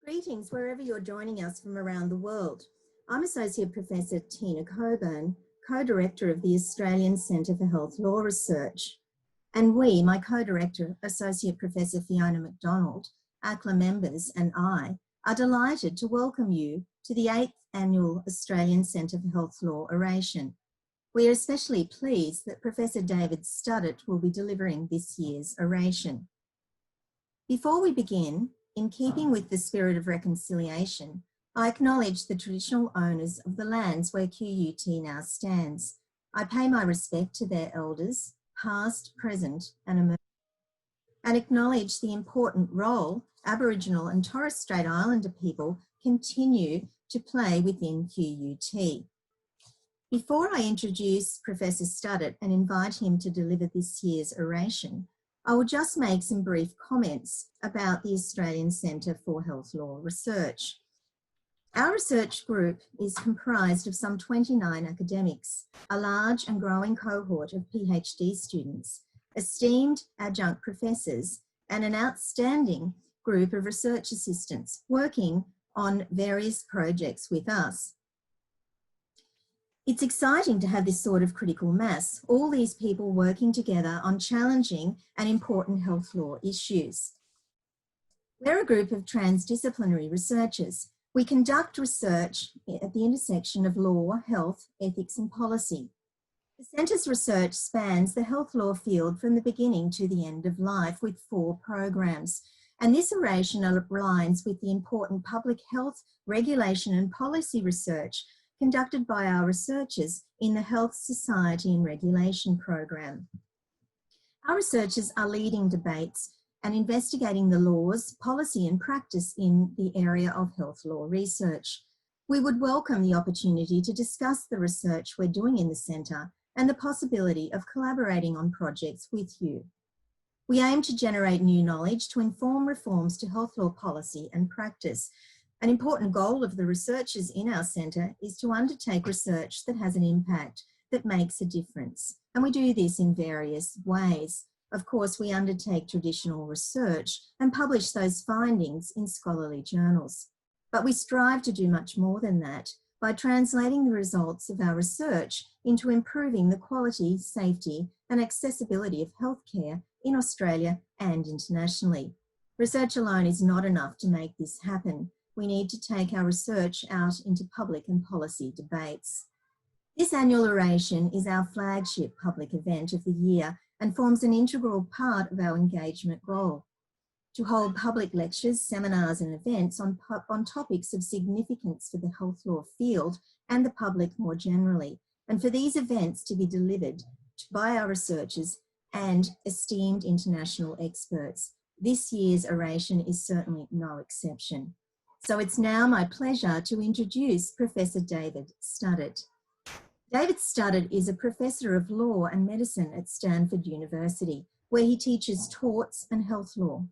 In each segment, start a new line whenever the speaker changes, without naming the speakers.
Greetings wherever you're joining us from around the world. I'm Associate Professor Tina Coburn, Co-Director of the Australian Centre for Health Law Research. And we, my Co-Director, Associate Professor Fiona McDonald, ACHLR members and I, are delighted to welcome you to the 8th Annual Australian Centre for Health Law Oration. We are especially pleased that Professor David Studdert will be delivering this year's oration. Before we begin, in keeping with the spirit of reconciliation, I acknowledge the traditional owners of the lands where QUT now stands. I pay my respect to their elders, past, present, and emerging, and acknowledge the important role Aboriginal and Torres Strait Islander people continue to play within QUT. Before I introduce Professor Studdert and invite him to deliver this year's oration, I will just make some brief comments about the Australian Centre for Health Law Research. Our research group is comprised of some 29 academics, a large and growing cohort of PhD students, esteemed adjunct professors, and an outstanding group of research assistants working on various projects with us. It's exciting to have this sort of critical mass, all these people working together on challenging and important health law issues. We're a group of transdisciplinary researchers. We conduct research at the intersection of law, health, ethics, and policy. The Centre's research spans the health law field from the beginning to the end of life with 4 programs. And this oration aligns with the important public health, regulation, and policy research conducted by our researchers in the Health, Society and Regulation program. Our researchers are leading debates and investigating the laws, policy and practice in the area of health law research. We would welcome the opportunity to discuss the research we're doing in the Centre and the possibility of collaborating on projects with you. We aim to generate new knowledge to inform reforms to health law policy and practice. An important goal of the researchers in our centre is to undertake research that has an impact, that makes a difference. And we do this in various ways. Of course, we undertake traditional research and publish those findings in scholarly journals. But we strive to do much more than that by translating the results of our research into improving the quality, safety, and accessibility of healthcare in Australia and internationally. Research alone is not enough to make this happen. We need to take our research out into public and policy debates. This annual oration is our flagship public event of the year and forms an integral part of our engagement goal. To hold public lectures, seminars and events on topics of significance for the health law field and the public more generally, and for these events to be delivered by our researchers and esteemed international experts. This year's oration is certainly no exception. So it's now my pleasure to introduce Professor David Studdert. David Studdert is a Professor of Law and Medicine at Stanford University, where he teaches torts and health law.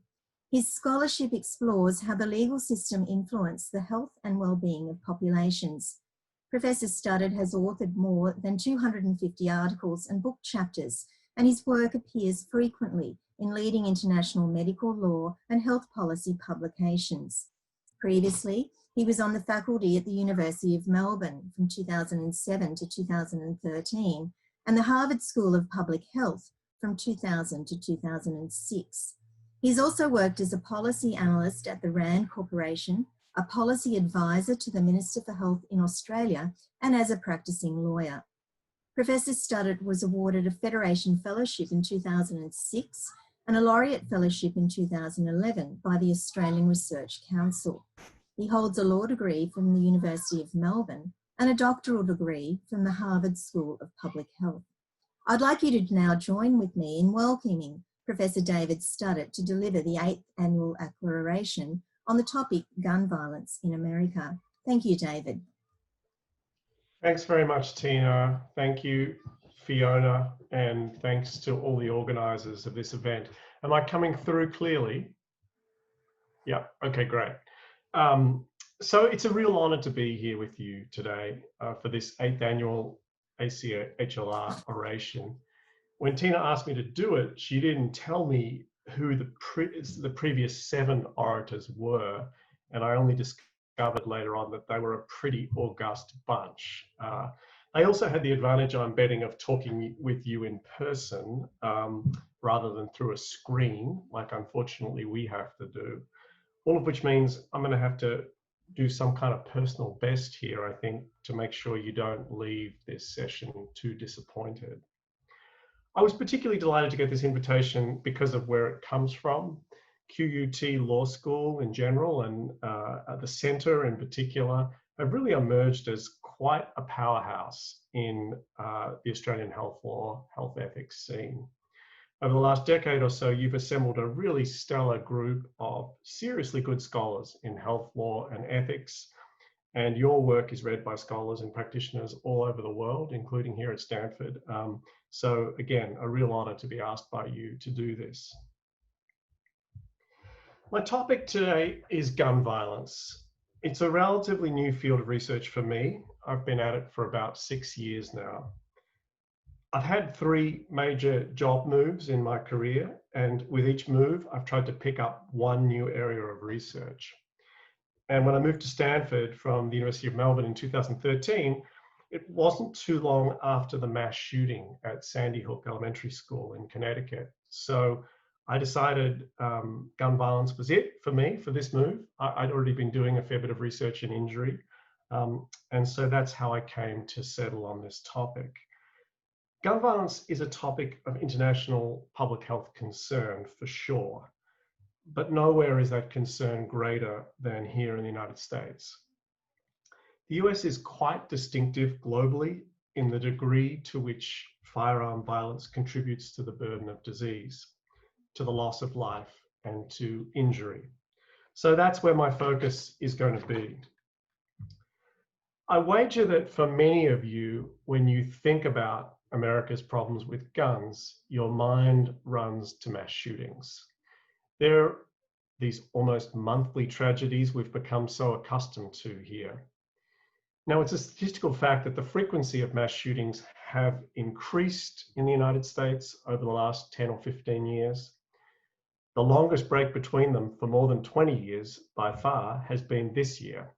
His scholarship explores how the legal system influences the health and well-being of populations. Professor Studdert has authored more than 250 articles and book chapters, and his work appears frequently in leading international medical law and health policy publications. Previously, he was on the faculty at the University of Melbourne from 2007 to 2013 and the Harvard School of Public Health from 2000 to 2006. He's also worked as a policy analyst at the RAND Corporation, a policy advisor to the Minister for Health in Australia, and as a practicing lawyer. Professor Studdert was awarded a Federation Fellowship in 2006 and a Laureate Fellowship in 2011 by the Australian Research Council. He holds a law degree from the University of Melbourne and a doctoral degree from the Harvard School of Public Health. I'd like you to now join with me in welcoming Professor David Studdert to deliver the 8th Annual ACHLR Oration on the topic gun violence in America. Thank you, David.
Thanks very much, Tina. Thank you, Fiona, and thanks to all the organisers of this event. Am I coming through clearly? Yeah, okay, great. So it's a real honour to be here with you today for this 8th Annual ACHLR Oration. When Tina asked me to do it, she didn't tell me who the previous 7 orators were, and I only discovered later on that they were a pretty august bunch. They also had the advantage, I'm betting, of talking with you in person rather than through a screen, like unfortunately we have to do. All of which means I'm going to have to do some kind of personal best here, I think, to make sure you don't leave this session too disappointed. I was particularly delighted to get this invitation because of where it comes from. QUT Law School in general and the centre in particular have really emerged as quite a powerhouse in the Australian health law, health ethics scene. Over the last decade or so, you've assembled a really stellar group of seriously good scholars in health law and ethics, and your work is read by scholars and practitioners all over the world, including here at Stanford. So again, a real honor to be asked by you to do this. My topic today is gun violence. It's a relatively new field of research for me. I've been at it for about 6 years now. I've had 3 major job moves in my career, and with each move, I've tried to pick up one new area of research. And when I moved to Stanford from the University of Melbourne in 2013, it wasn't too long after the mass shooting at Sandy Hook Elementary School in Connecticut. So I decided gun violence was it for me for this move. I'd already been doing a fair bit of research in injury. And so that's how I came to settle on this topic. Gun violence is a topic of international public health concern for sure, but nowhere is that concern greater than here in the United States. The US is quite distinctive globally in the degree to which firearm violence contributes to the burden of disease, to the loss of life, and to injury. So that's where my focus is going to be. I wager that for many of you, when you think about America's problems with guns, your mind runs to mass shootings. They're these almost monthly tragedies we've become so accustomed to here. Now, it's a statistical fact that the frequency of mass shootings have increased in the United States over the last 10 or 15 years. The longest break between them for more than 20 years by far has been this year,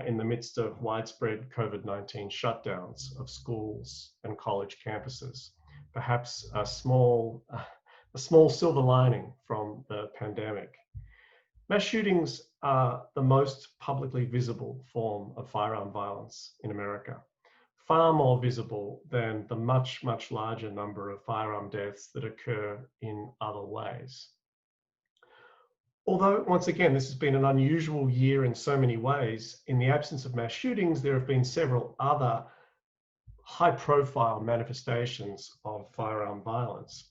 in the midst of widespread COVID-19 shutdowns of schools and college campuses. Perhaps a small silver lining from the pandemic. Mass shootings are the most publicly visible form of firearm violence in America, far more visible than the much, much larger number of firearm deaths that occur in other ways. Although, once again, this has been an unusual year in so many ways, in the absence of mass shootings, there have been several other high-profile manifestations of firearm violence.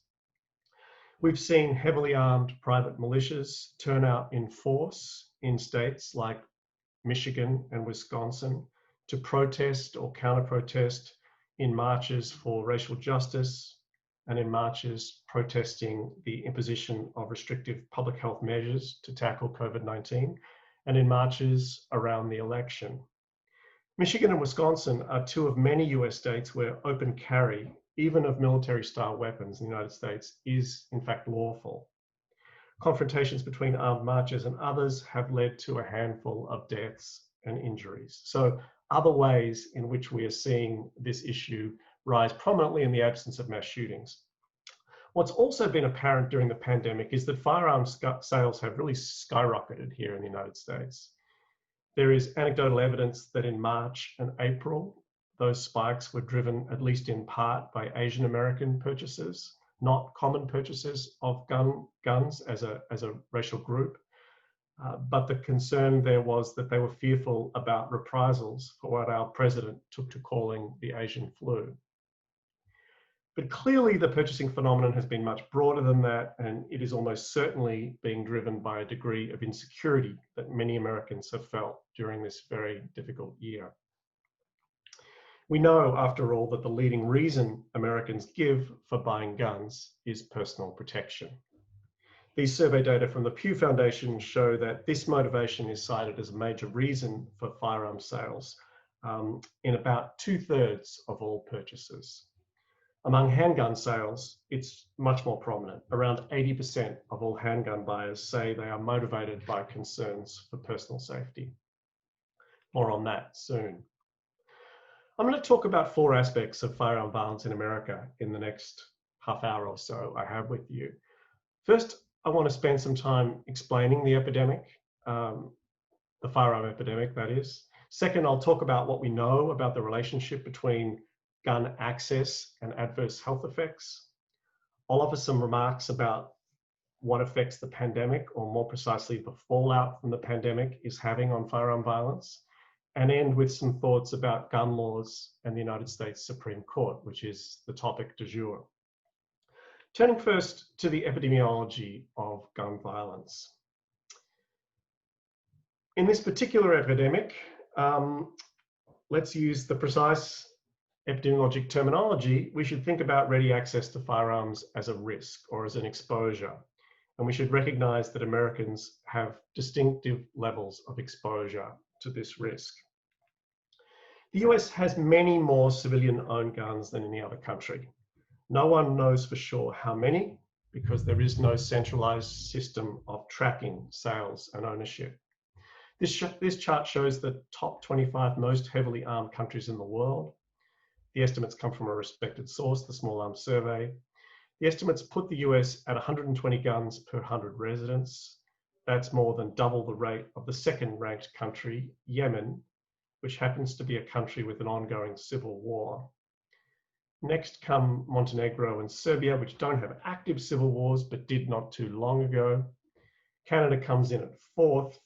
We've seen heavily armed private militias turn out in force in states like Michigan and Wisconsin to protest or counter-protest in marches for racial justice and in marches protesting the imposition of restrictive public health measures to tackle COVID-19 and in marches around the election. Michigan and Wisconsin are 2 of many US states where open carry, even of military-style weapons in the United States, is in fact lawful. Confrontations between armed marchers and others have led to a handful of deaths and injuries. So other ways in which we are seeing this issue rise prominently in the absence of mass shootings. What's also been apparent during the pandemic is that firearms sales have really skyrocketed here in the United States. There is anecdotal evidence that in March and April, those spikes were driven at least in part by Asian American purchasers, not common purchasers of guns as a racial group. But the concern there was that they were fearful about reprisals for what our president took to calling the Asian flu. But clearly the purchasing phenomenon has been much broader than that, and it is almost certainly being driven by a degree of insecurity that many Americans have felt during this very difficult year. We know, after all, that the leading reason Americans give for buying guns is personal protection. These survey data from the Pew Foundation show that this motivation is cited as a major reason for firearm sales in about 2/3 of all purchases. Among handgun sales, it's much more prominent. Around 80% of all handgun buyers say they are motivated by concerns for personal safety. More on that soon. I'm going to talk about 4 aspects of firearm violence in America in the next half hour or so I have with you. First, I want to spend some time explaining the epidemic, the firearm epidemic, that is. Second, I'll talk about what we know about the relationship between gun access and adverse health effects. I'll offer some remarks about what effects the pandemic, or more precisely, the fallout from the pandemic, is having on firearm violence, and end with some thoughts about gun laws and the United States Supreme Court, which is the topic du jour. Turning first to the epidemiology of gun violence. In this particular epidemic, let's use the precise epidemiologic terminology. We should think about ready access to firearms as a risk or as an exposure. And we should recognize that Americans have distinctive levels of exposure to this risk. The US has many more civilian-owned guns than any other country. No one knows for sure how many, because there is no centralized system of tracking sales and ownership. This chart shows the top 25 most heavily armed countries in the world. The estimates come from a respected source, the Small Arms Survey. The estimates put the US at 120 guns per 100 residents. That's more than double the rate of the second-ranked country, Yemen, which happens to be a country with an ongoing civil war. Next come Montenegro and Serbia, which don't have active civil wars, but did not too long ago. Canada comes in at 4th,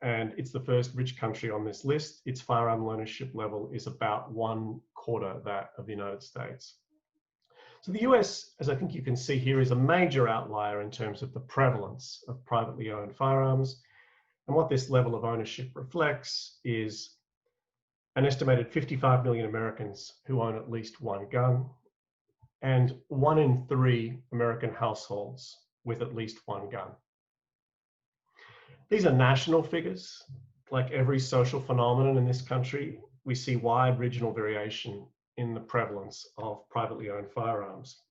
and it's the first rich country on this list. Its firearm ownership level is about 1/4 that of the United States. So the US, as I think you can see here, is a major outlier in terms of the prevalence of privately owned firearms. And what this level of ownership reflects is an estimated 55 million Americans who own at least one gun, and 1 in 3 American households with at least one gun. These are national figures. Like every social phenomenon in this country, we see wide regional variation in the prevalence of privately owned firearms.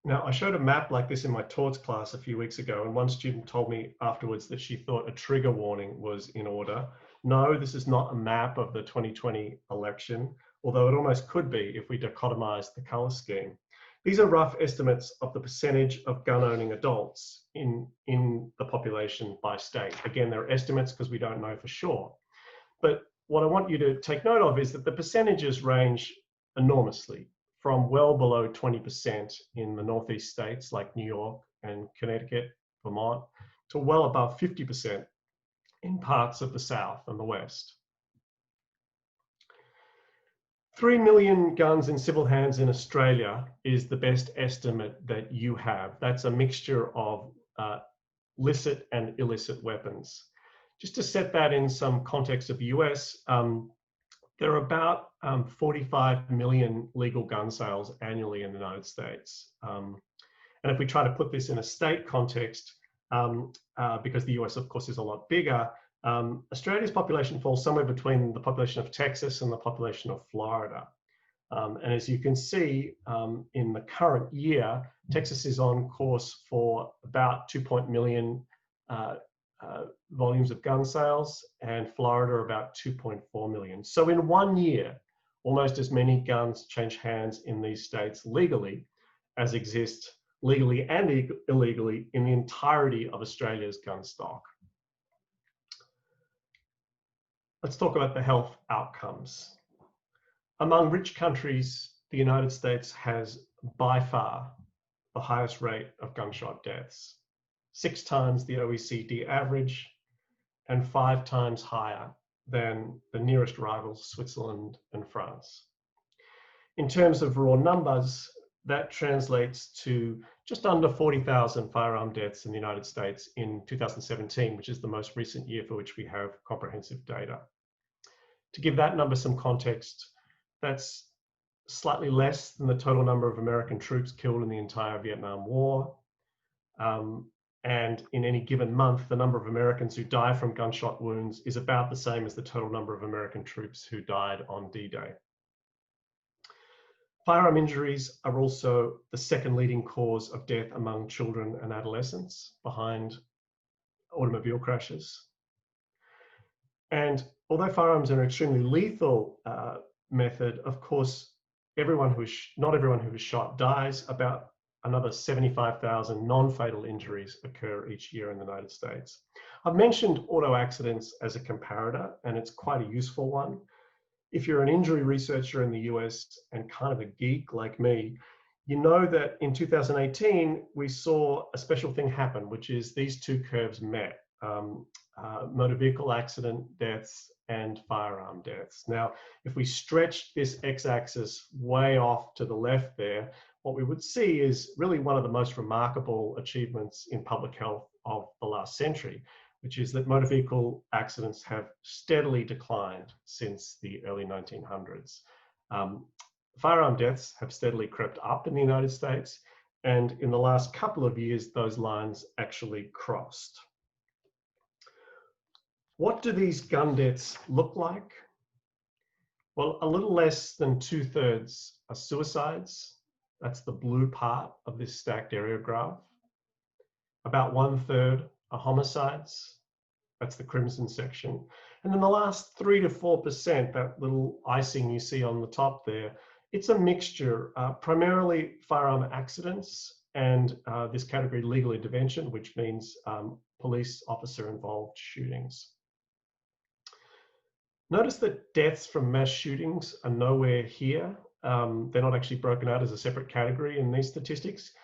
Now, I showed a map like this in my torts class a few weeks ago, and one student told me afterwards that she thought a trigger warning was in order. No, this is not a map of the 2020 election, although it almost could be if we dichotomized the color scheme. These are rough estimates of the percentage of gun-owning adults in the population by state. Again, they're estimates because we don't know for sure. But what I want you to take note of is that the percentages range enormously, from well below 20% in the Northeast states like New York and Connecticut, Vermont, to well above 50% in parts of the South and the West. 3 million guns in civil hands in Australia is the best estimate that you have. That's a mixture of licit and illicit weapons. Just to set that in some context of the US, there are about 45 million legal gun sales annually in the United States. And if we try to put this in a state context, because the US, of course, is a lot bigger, Australia's population falls somewhere between the population of Texas and the population of Florida. And as you can see, in the current year, Texas is on course for about 2 million volumes of gun sales, and Florida about 2.4 million. So in 1 year, almost as many guns change hands in these states legally as exist legally and illegally in the entirety of Australia's gun stock. Let's talk about the health outcomes. Among rich countries, the United States has by far the highest rate of gunshot deaths, 6 times the OECD average and 5 times higher than the nearest rivals, Switzerland and France. In terms of raw numbers, that translates to just under 40,000 firearm deaths in the United States in 2017, which is the most recent year for which we have comprehensive data. To give that number some context, that's slightly less than the total number of American troops killed in the entire Vietnam War. And in any given month, the number of Americans who die from gunshot wounds is about the same as the total number of American troops who died on D-Day. Firearm injuries are also the second leading cause of death among children and adolescents, behind automobile crashes. And although firearms are an extremely lethal method, of course, not everyone who is shot dies. About another 75,000 non-fatal injuries occur each year in the United States. I've mentioned auto accidents as a comparator, and it's quite a useful one. If you're an injury researcher in the US and kind of a geek like me, you know that in 2018, we saw a special thing happen, which is these two curves met. Motor vehicle accident deaths and firearm deaths. Now, if we stretch this x-axis way off to the left there, what we would see is really one of the most remarkable achievements in public health of the last century, which is that motor vehicle accidents have steadily declined since the early 1900s. Firearm deaths have steadily crept up in the United States, and in the last couple of years, those lines actually crossed. What do these gun deaths look like? Well, a little less than 2/3 are suicides. That's the blue part of this stacked area graph. About 1/3 are homicides. That's the crimson section. And then the last 3 to 4%, that little icing you see on the top there, it's a mixture, primarily firearm accidents and this category legal intervention, which means police officer involved shootings. Notice that deaths from mass shootings are nowhere here. They're not actually broken out as a separate category in these statistics.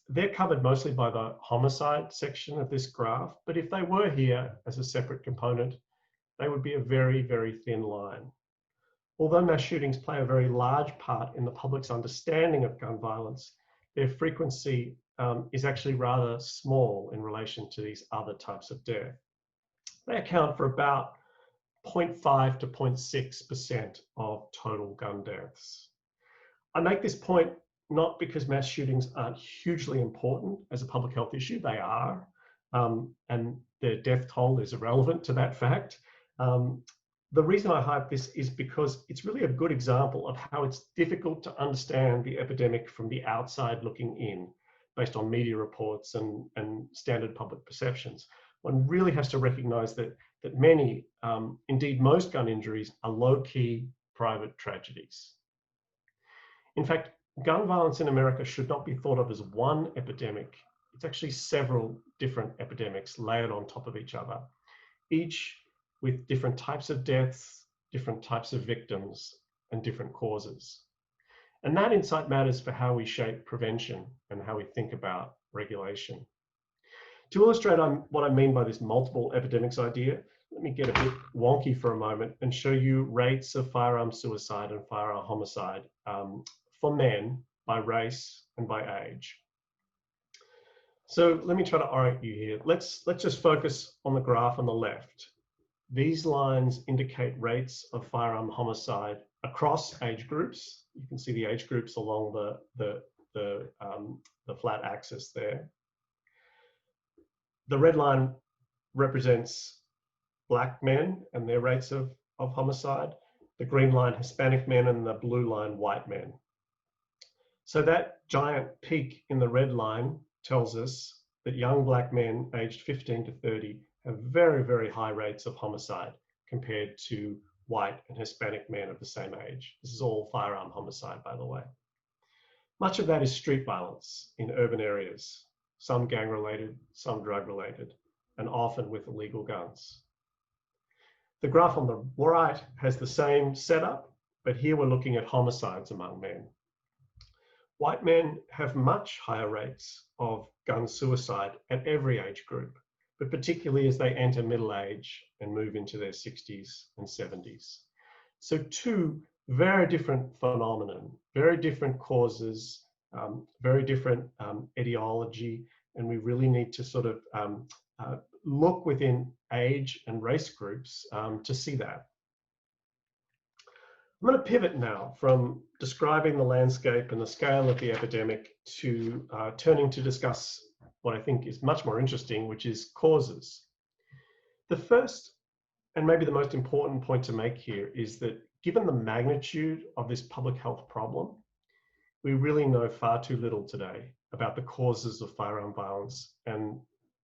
They're covered mostly by the homicide section of this graph, but if they were here as a separate component, they would be a very, very thin line. Although mass shootings play a very large part in the public's understanding of gun violence, their frequency is actually rather small in relation to these other types of death. They account for about 0.5 to 0.6% of total gun deaths. I make this point not because mass shootings aren't hugely important as a public health issue, they are, and their death toll is irrelevant to that fact. The reason I hype this is because it's really a good example of how it's difficult to understand the epidemic from the outside looking in, based on media reports and standard public perceptions. One really has to recognize that many, indeed most gun injuries are low-key private tragedies. In fact, gun violence in America should not be thought of as one epidemic. It's actually several different epidemics layered on top of each other, each with different types of deaths, different types of victims, and different causes. And that insight matters for how we shape prevention and how we think about regulation. To illustrate what I mean by this multiple epidemics idea, let me get a bit wonky for a moment and show you rates of firearm suicide and firearm homicide for men by race and by age. So let me try to orient you here. Let's just focus on the graph on the left. These lines indicate rates of firearm homicide across age groups. You can see the age groups along the flat axis there. The red line represents Black men and their rates of homicide. The green line, Hispanic men, and the blue line, white men. So that giant peak in the red line tells us that young Black men aged 15 to 30 have very, very high rates of homicide compared to white and Hispanic men of the same age. This is all firearm homicide, by the way. Much of that is street violence in urban areas, some gang-related, some drug-related, and often with illegal guns. The graph on the right has the same setup, but here we're looking at homicides among men. White men have much higher rates of gun suicide at every age group, but particularly as they enter middle age and move into their 60s and 70s. So two very different phenomenon, very different causes, very different etiology, and we really need to sort of look within age and race groups to see that. I'm going to pivot now from describing the landscape and the scale of the epidemic to turning to discuss what I think is much more interesting, which is causes. The first and maybe the most important point to make here is that given the magnitude of this public health problem, we really know far too little today about the causes of firearm violence and,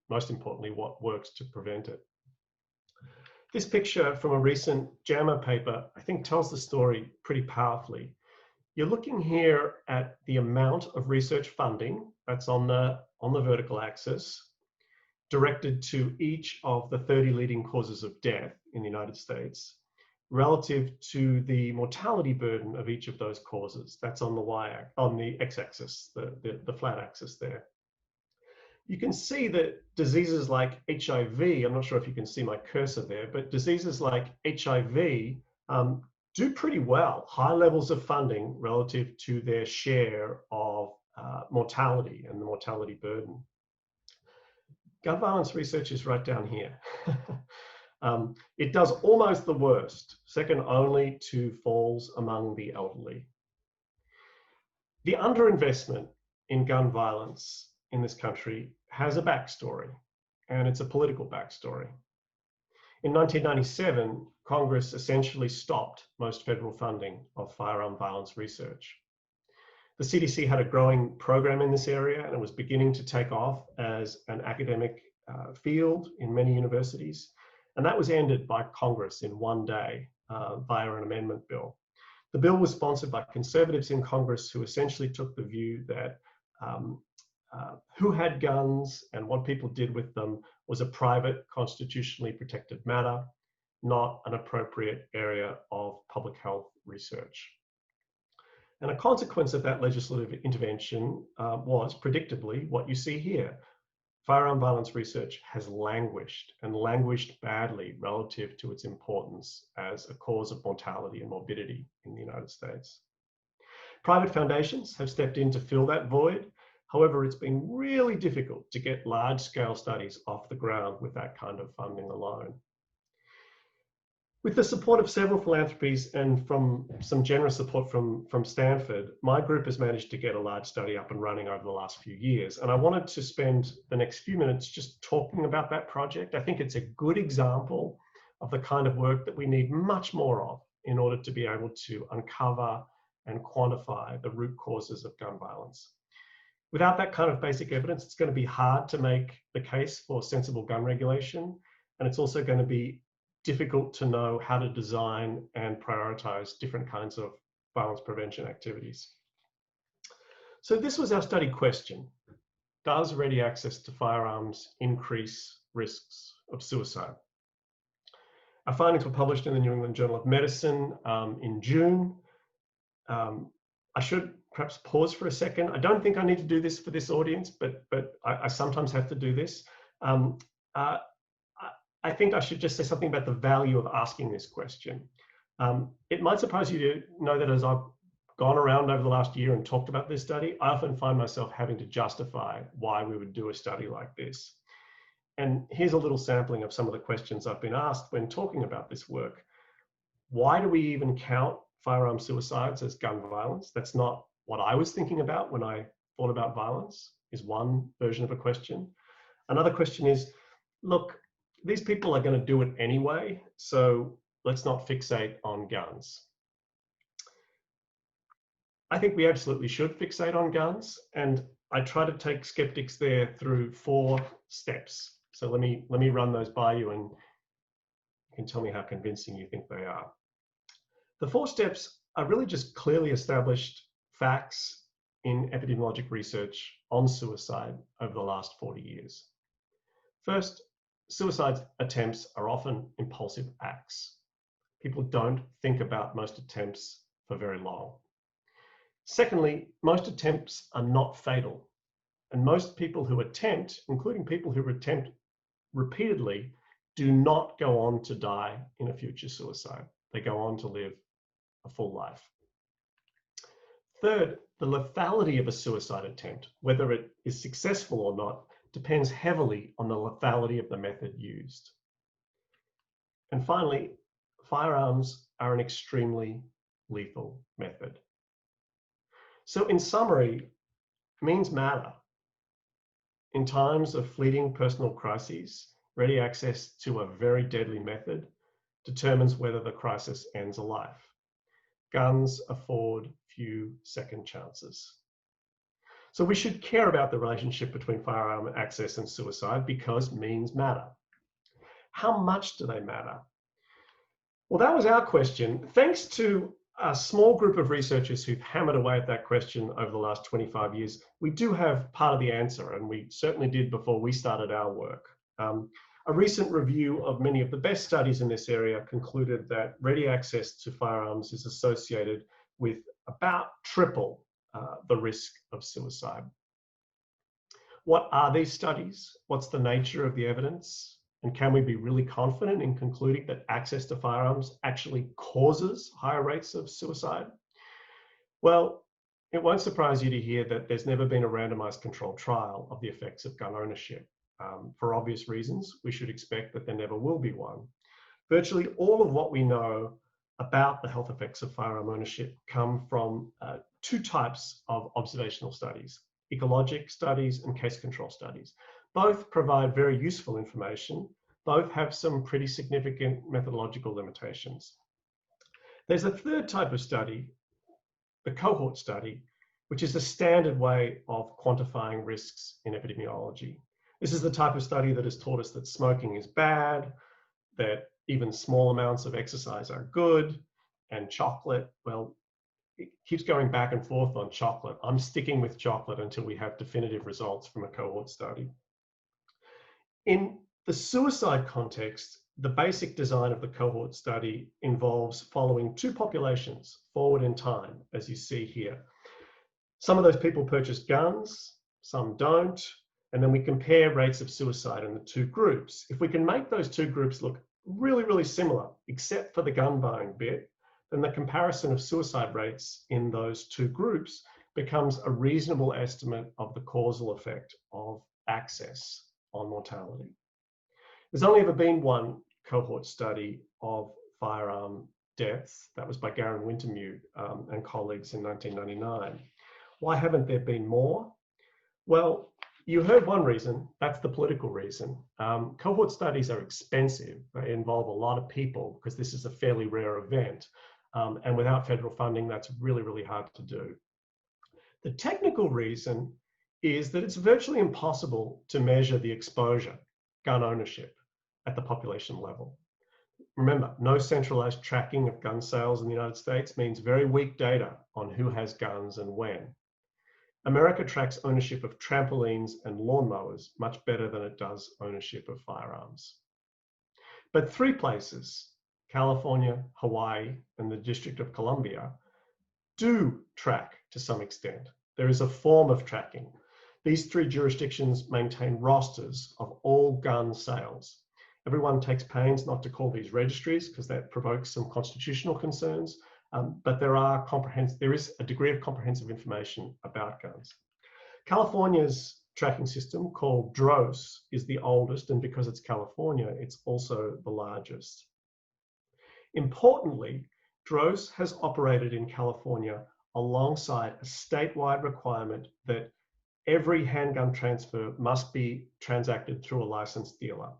most importantly, what works to prevent it. This picture from a recent JAMA paper, I think, tells the story pretty powerfully. You're looking here at the amount of research funding that's on the vertical axis, directed to each of the 30 leading causes of death in the United States, relative to the mortality burden of each of those causes. That's on the x-axis, the flat axis there. You can see that diseases like HIV, I'm not sure if you can see my cursor there, but diseases like HIV do pretty well, high levels of funding relative to their share of mortality and the mortality burden. Gun violence research is right down here. It does almost the worst, second only to falls among the elderly. The underinvestment in gun violence in this country has a backstory, and it's a political backstory. In 1997, Congress essentially stopped most federal funding of firearm violence research. The CDC had a growing program in this area, and it was beginning to take off as an academic field in many universities. And that was ended by Congress in one day via an amendment bill. The bill was sponsored by conservatives in Congress who essentially took the view that who had guns and what people did with them was a private, constitutionally protected matter, not an appropriate area of public health research. And a consequence of that legislative intervention was, predictably, what you see here. Firearm violence research has languished, and languished badly relative to its importance as a cause of mortality and morbidity in the United States. Private foundations have stepped in to fill that void. However, it's been really difficult to get large-scale studies off the ground with that kind of funding alone. With the support of several philanthropies and from some generous support from Stanford, my group has managed to get a large study up and running over the last few years. And I wanted to spend the next few minutes just talking about that project. I think it's a good example of the kind of work that we need much more of in order to be able to uncover and quantify the root causes of gun violence. Without that kind of basic evidence, it's going to be hard to make the case for sensible gun regulation. And it's also going to be difficult to know how to design and prioritize different kinds of violence prevention activities. So this was our study question. Does ready access to firearms increase risks of suicide? Our findings were published in the New England Journal of Medicine in June. I should perhaps pause for a second. I don't think I need to do this for this audience, but I sometimes have to do this. I think I should just say something about the value of asking this question. It might surprise you to know that as I've gone around over the last year and talked about this study, I often find myself having to justify why we would do a study like this. And here's a little sampling of some of the questions I've been asked when talking about this work. Why do we even count firearm suicides as gun violence? That's not what I was thinking about when I thought about violence, is one version of a question. Another question is, look, these people are going to do it anyway, so let's not fixate on guns. I think we absolutely should fixate on guns, and I try to take skeptics there through 4 steps. So let me run those by you, and you can tell me how convincing you think they are. The 4 steps are really just clearly established facts in epidemiologic research on suicide over the last 40 years. First, suicide attempts are often impulsive acts. People don't think about most attempts for very long. Secondly, most attempts are not fatal. And most people who attempt, including people who attempt repeatedly, do not go on to die in a future suicide. They go on to live a full life. Third, the lethality of a suicide attempt, whether it is successful or not, depends heavily on the lethality of the method used. And finally, firearms are an extremely lethal method. So in summary, means matter. In times of fleeting personal crises, ready access to a very deadly method determines whether the crisis ends a life. Guns afford few second chances. So we should care about the relationship between firearm access and suicide because means matter. How much do they matter? Well, that was our question. Thanks to a small group of researchers who've hammered away at that question over the last 25 years, we do have part of the answer, and we certainly did before we started our work. A recent review of many of the best studies in this area concluded that ready access to firearms is associated with about triple the risk of suicide. What are these studies? What's the nature of the evidence? And can we be really confident in concluding that access to firearms actually causes higher rates of suicide? Well, it won't surprise you to hear that there's never been a randomized controlled trial of the effects of gun ownership. For obvious reasons, we should expect that there never will be one. Virtually all of what we know about the health effects of firearm ownership come from two types of observational studies: ecologic studies and case control studies. Both provide very useful information. Both have some pretty significant methodological limitations. There's a third type of study, the cohort study, which is a standard way of quantifying risks in epidemiology. This is the type of study that has taught us that smoking is bad, that even small amounts of exercise are good, and chocolate, well, it keeps going back and forth on chocolate. I'm sticking with chocolate until we have definitive results from a cohort study. In the suicide context, the basic design of the cohort study involves following two populations forward in time, as you see here. Some of those people purchase guns, some don't, and then we compare rates of suicide in the two groups. If we can make those two groups look really, really similar, except for the gun buying bit, then the comparison of suicide rates in those two groups becomes a reasonable estimate of the causal effect of access on mortality. There's only ever been one cohort study of firearm deaths. That was by Garen Wintermute and colleagues in 1999. Why haven't there been more? Well, you heard one reason, that's the political reason. Cohort studies are expensive. They involve a lot of people because this is a fairly rare event. And without federal funding, that's really, really hard to do. The technical reason is that it's virtually impossible to measure the exposure, gun ownership, at the population level. Remember, no centralized tracking of gun sales in the United States means very weak data on who has guns and when. America tracks ownership of trampolines and lawnmowers much better than it does ownership of firearms. But three places, California, Hawaii, and the District of Columbia, do track to some extent. There is a form of tracking. These three jurisdictions maintain rosters of all gun sales. Everyone takes pains not to call these registries because that provokes some constitutional concerns, but there is a degree of comprehensive information about guns. California's tracking system, called DROS, is the oldest, and because it's California, it's also the largest. Importantly, DROS has operated in California alongside a statewide requirement that every handgun transfer must be transacted through a licensed dealer.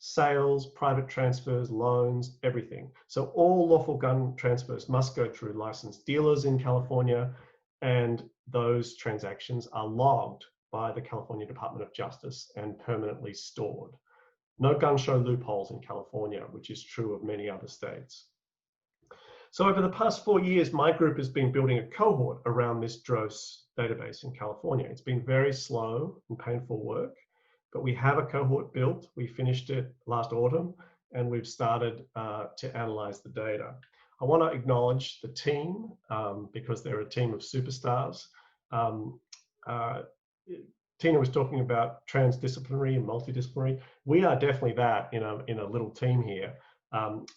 Sales, private transfers, loans, everything. So all lawful gun transfers must go through licensed dealers in California, and those transactions are logged by the California Department of Justice and permanently stored. No gun show loopholes in California, which is true of many other states. So over the past 4 years, my group has been building a cohort around this DROS database in California. It's been very slow and painful work, but we have a cohort built. We finished it last autumn, and we've started to analyze the data. I want to acknowledge the team because they're a team of superstars. Tina was talking about transdisciplinary and multidisciplinary. We are definitely that in a little team here.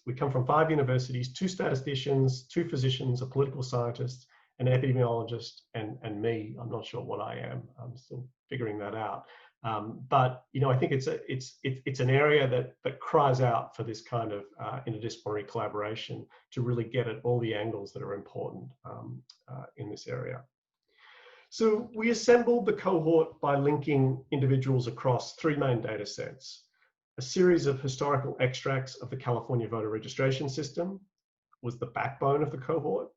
We come from 5 universities, 2 statisticians, 2 physicians, a political scientist, an epidemiologist, and me. I'm not sure what I am. I'm still figuring that out. But I think it's an area that cries out for this kind of interdisciplinary collaboration to really get at all the angles that are important in this area. So we assembled the cohort by linking individuals across 3 main data sets. A series of historical extracts of the California voter registration system was the backbone of the cohort.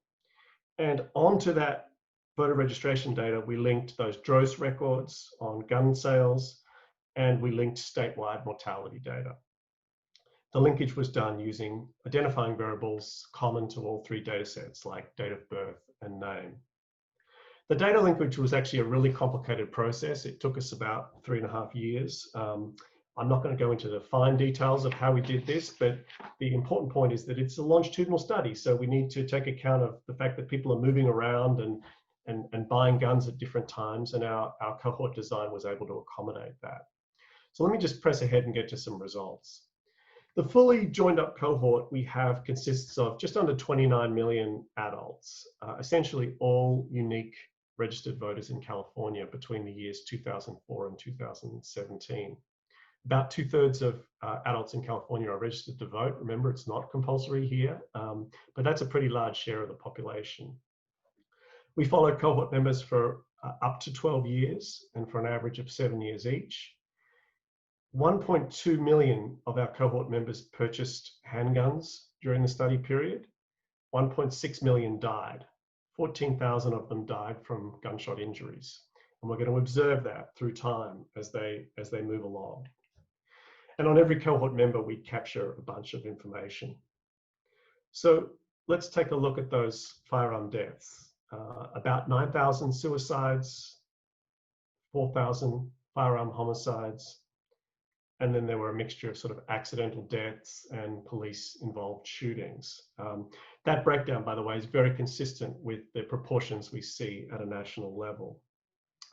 And onto that voter registration data, we linked those DROS records on gun sales, and we linked statewide mortality data. The linkage was done using identifying variables common to all three data sets, like date of birth and name. The data linkage was actually a really complicated process. It took us about 3.5 years. I'm not going to go into the fine details of how we did this, but the important point is that it's a longitudinal study. So we need to take account of the fact that people are moving around and buying guns at different times, and our cohort design was able to accommodate that. So let me just press ahead and get to some results. The fully joined up cohort we have consists of just under 29 million adults, essentially all unique registered voters in California between the years 2004 and 2017. About 2/3 of adults in California are registered to vote. Remember, it's not compulsory here, but that's a pretty large share of the population. We followed cohort members for up to 12 years and for an average of 7 years each. 1.2 million of our cohort members purchased handguns during the study period. 1.6 million died. 14,000 of them died from gunshot injuries. And we're going to observe that through time as they move along. And on every cohort member, we capture a bunch of information. So let's take a look at those firearm deaths. About 9,000 suicides, 4,000 firearm homicides, and then there were a mixture of sort of accidental deaths and police-involved shootings. That breakdown, by the way, is very consistent with the proportions we see at a national level.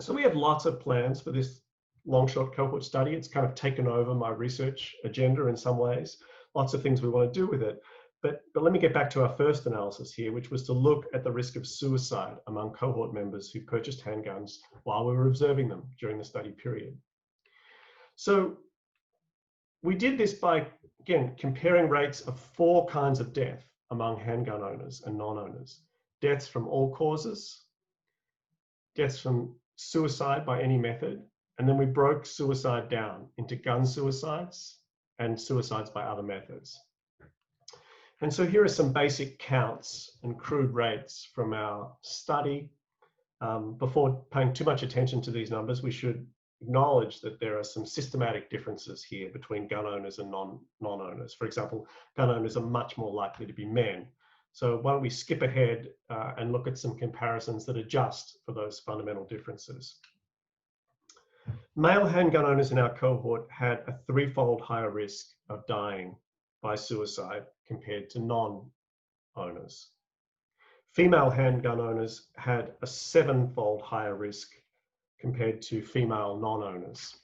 So we have lots of plans for this long-shot cohort study. It's kind of taken over my research agenda in some ways. Lots of things we want to do with it. But let me get back to our first analysis here, which was to look at the risk of suicide among cohort members who purchased handguns while we were observing them during the study period. So we did this by, again, comparing rates of 4 kinds of death among handgun owners and non-owners. Deaths from all causes, deaths from suicide by any method, and then we broke suicide down into gun suicides and suicides by other methods. And so here are some basic counts and crude rates from our study. Before paying too much attention to these numbers, we should acknowledge that there are some systematic differences here between gun owners and non-owners. For example, gun owners are much more likely to be men. So why don't we skip ahead and look at some comparisons that adjust for those fundamental differences. Male handgun owners in our cohort had a 3-fold higher risk of dying by suicide compared to non-owners. Female handgun owners had a 7-fold higher risk compared to female non-owners.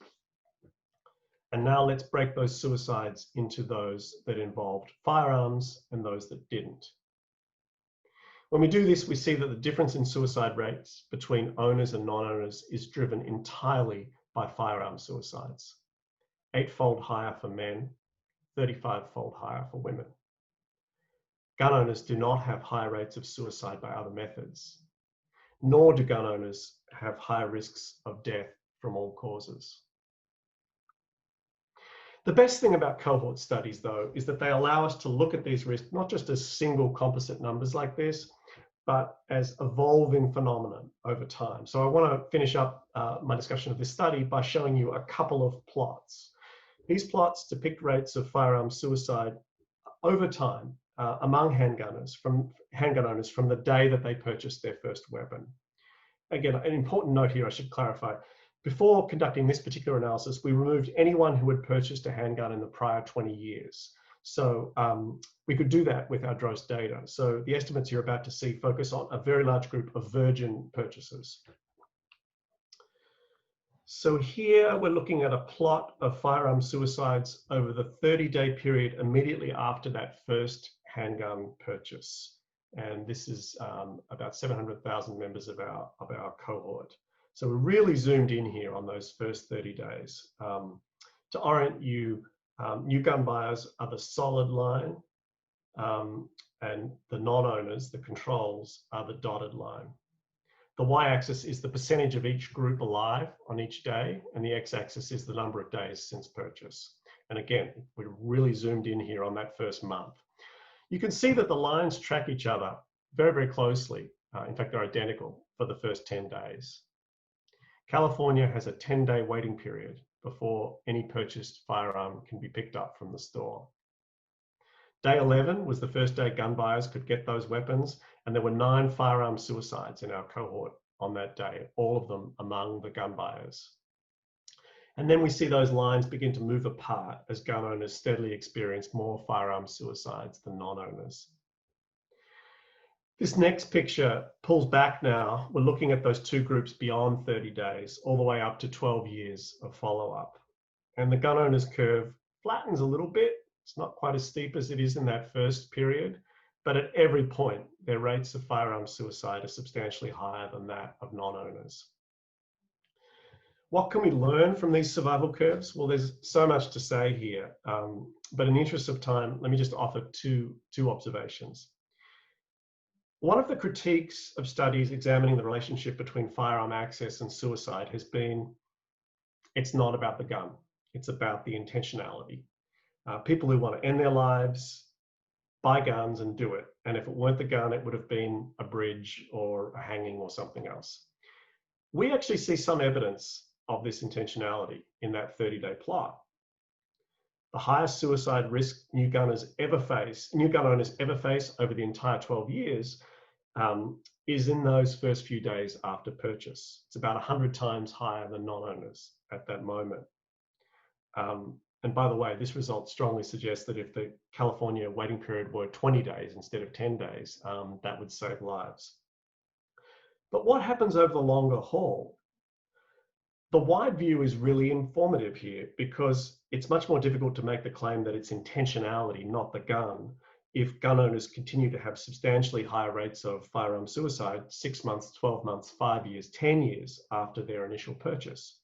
And now let's break those suicides into those that involved firearms and those that didn't. When we do this, we see that the difference in suicide rates between owners and non-owners is driven entirely by firearm suicides. 8-fold higher for men, 35-fold higher for women. Gun owners do not have higher rates of suicide by other methods, nor do gun owners have higher risks of death from all causes. The best thing about cohort studies, though, is that they allow us to look at these risks not just as single composite numbers like this, but as evolving phenomena over time. So I want to finish up my discussion of this study by showing you a couple of plots. These plots depict rates of firearm suicide over time among handgun owners from the day that they purchased their first weapon. Again, an important note here I should clarify. Before conducting this particular analysis, we removed anyone who had purchased a handgun in the prior 20 years. So we could do that with our DROS data. So the estimates you're about to see focus on a very large group of virgin purchasers. So here we're looking at a plot of firearm suicides over the 30-day period immediately after that first handgun purchase. And this is about 700,000 members of our cohort. So we're really zoomed in here on those first 30 days. To orient you, new gun buyers are the solid line, and the non-owners, the controls, are the dotted line. The y-axis is the percentage of each group alive on each day, and the x-axis is the number of days since purchase. And again, we're really zoomed in here on that first month. You can see that the lines track each other very, very closely. In fact, they're identical for the first 10 days. California has a 10-day waiting period before any purchased firearm can be picked up from the store. Day 11 was the first day gun buyers could get those weapons, and there were 9 firearm suicides in our cohort on that day, all of them among the gun buyers. And then we see those lines begin to move apart as gun owners steadily experience more firearm suicides than non-owners. This next picture pulls back now. We're looking at those 2 groups beyond 30 days, all the way up to 12 years of follow-up. And the gun owners curve flattens a little bit. It's not quite as steep as it is in that first period, but at every point, their rates of firearm suicide are substantially higher than that of non-owners. What can we learn from these survival curves? Well, there's so much to say here, but in the interest of time, let me just offer two observations. One of the critiques of studies examining the relationship between firearm access and suicide has been, it's not about the gun, it's about the intentionality. People who want to end their lives buy guns and do it. And if it weren't the gun, it would have been a bridge or a hanging or something else. We actually see some evidence of this intentionality in that 30-day plot. The highest suicide risk new gun owners ever face over the entire 12 years is in those first few days after purchase. It's about 100 times higher than non-owners at that moment. And by the way, this result strongly suggests that if the California waiting period were 20 days instead of 10 days, that would save lives. But what happens over the longer haul? The wide view is really informative here because it's much more difficult to make the claim that it's intentionality, not the gun, if gun owners continue to have substantially higher rates of firearm suicide 6 months, 12 months, 5 years, 10 years after their initial purchase.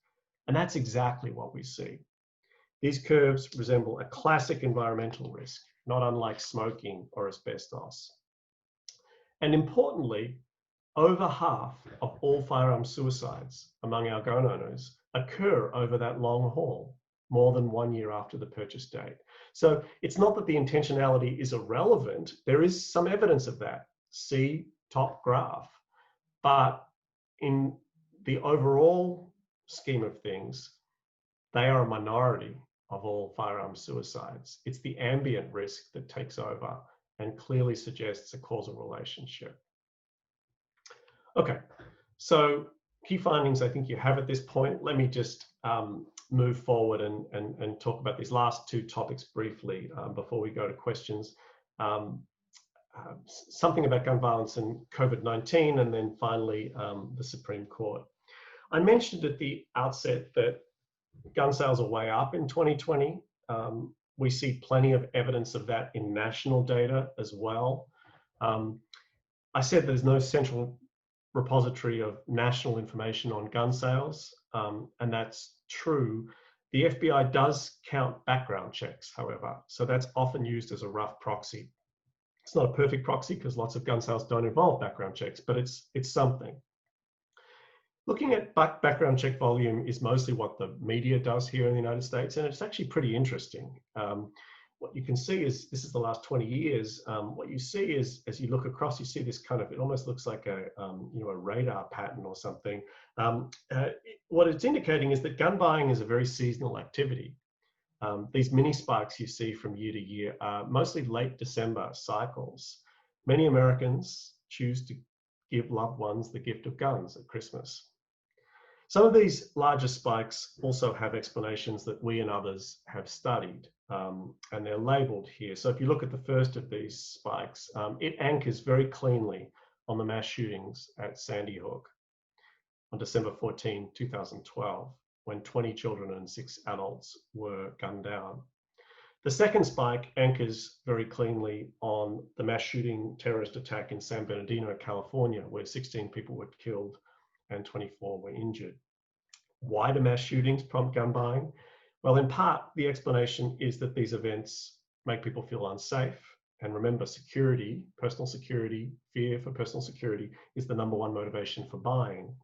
And that's exactly what we see. These curves resemble a classic environmental risk, not unlike smoking or asbestos. And importantly, over half of all firearm suicides among our gun owners occur over that long haul, more than 1 year after the purchase date. So it's not that the intentionality is irrelevant. There is some evidence of that. See top graph. But in the overall scheme of things, they are a minority of all firearm suicides. It's the ambient risk that takes over and clearly suggests a causal relationship. Okay, so key findings I think you have at this point. Let me just move forward and talk about these last 2 topics briefly before we go to questions. Something about gun violence and COVID-19, and then finally the Supreme Court. I mentioned at the outset that gun sales are way up in 2020. We see plenty of evidence of that in national data as well. I said there's no central repository of national information on gun sales, and that's true. The FBI does count background checks, however, so that's often used as a rough proxy. It's not a perfect proxy because lots of gun sales don't involve background checks, but it's something. Looking at background check volume is mostly what the media does here in the United States, and it's actually pretty interesting. What you can see is, this is the last 20 years, what you see is, as you look across, you see this kind of, it almost looks like a radar pattern or something. What it's indicating is that gun buying is a very seasonal activity. These mini spikes you see from year to year are mostly late December cycles. Many Americans choose to give loved ones the gift of guns at Christmas. Some of these larger spikes also have explanations that we and others have studied, and they're labeled here. So if you look at the first of these spikes, it anchors very cleanly on the mass shootings at Sandy Hook on December 14, 2012, when 20 children and 6 adults were gunned down. The second spike anchors very cleanly on the mass shooting terrorist attack in San Bernardino, California, where 16 people were killed and 24 were injured. Why do mass shootings prompt gun buying? Well, in part, the explanation is that these events make people feel unsafe. And remember, security, personal security, fear for personal security is the #1 motivation for buying.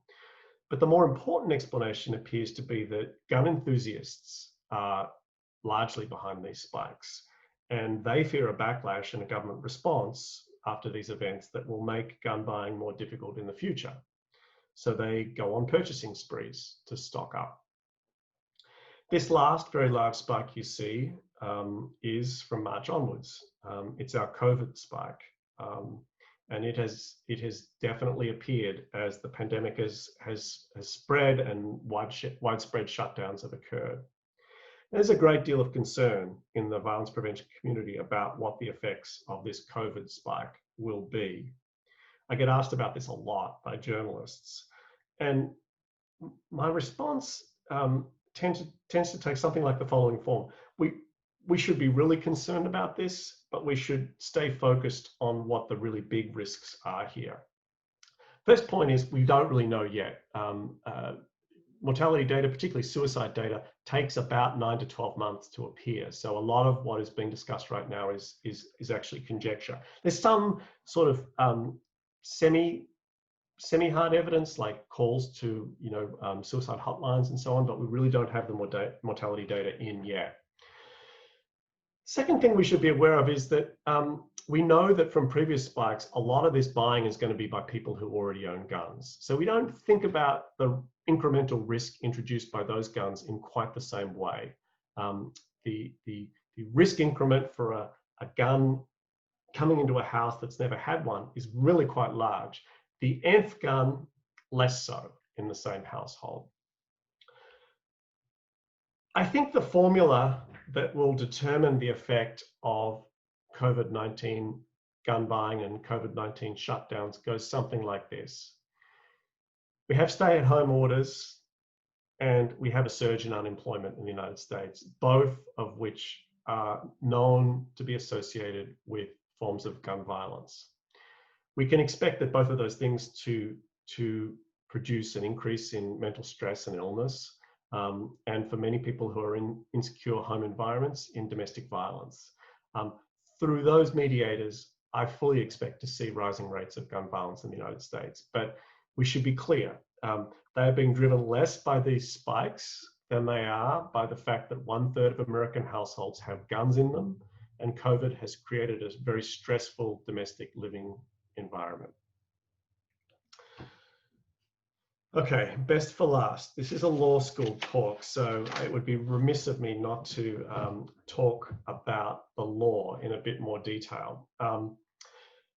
But the more important explanation appears to be that gun enthusiasts are largely behind these spikes, and they fear a backlash and a government response after these events that will make gun buying more difficult in the future. So they go on purchasing sprees to stock up. This last very large spike you see is from March onwards. It's our COVID spike. And it has definitely appeared as the pandemic has spread and widespread shutdowns have occurred. There's a great deal of concern in the violence prevention community about what the effects of this COVID spike will be. I get asked about this a lot by journalists, and my response tends to take something like the following form. We should be really concerned about this, but we should stay focused on what the really big risks are here. First point is we don't really know yet. Mortality data, particularly suicide data, takes about 9 to 12 months to appear. So a lot of what is being discussed right now is actually conjecture. There's some sort of semi-hard evidence, like calls to suicide hotlines and so on, but we really don't have the mortality data in yet. Second thing we should be aware of is that we know that from previous spikes, a lot of this buying is going to be by people who already own guns. So we don't think about the incremental risk introduced by those guns in quite the same way. The risk increment for a gun coming into a house that's never had one is really quite large. The nth gun, less so in the same household. I think the formula that will determine the effect of COVID-19 gun buying and COVID-19 shutdowns goes something like this. We have stay-at-home orders and we have a surge in unemployment in the United States, both of which are known to be associated with forms of gun violence. We can expect that both of those things to produce an increase in mental stress and illness, and for many people who are in insecure home environments, in domestic violence. Through those mediators, I fully expect to see rising rates of gun violence in the United States. But we should be clear, they are being driven less by these spikes than they are by the fact that 1/3 of American households have guns in them, and COVID has created a very stressful domestic living environment. Okay, best for last. This is a law school talk, so it would be remiss of me not to talk about the law in a bit more detail.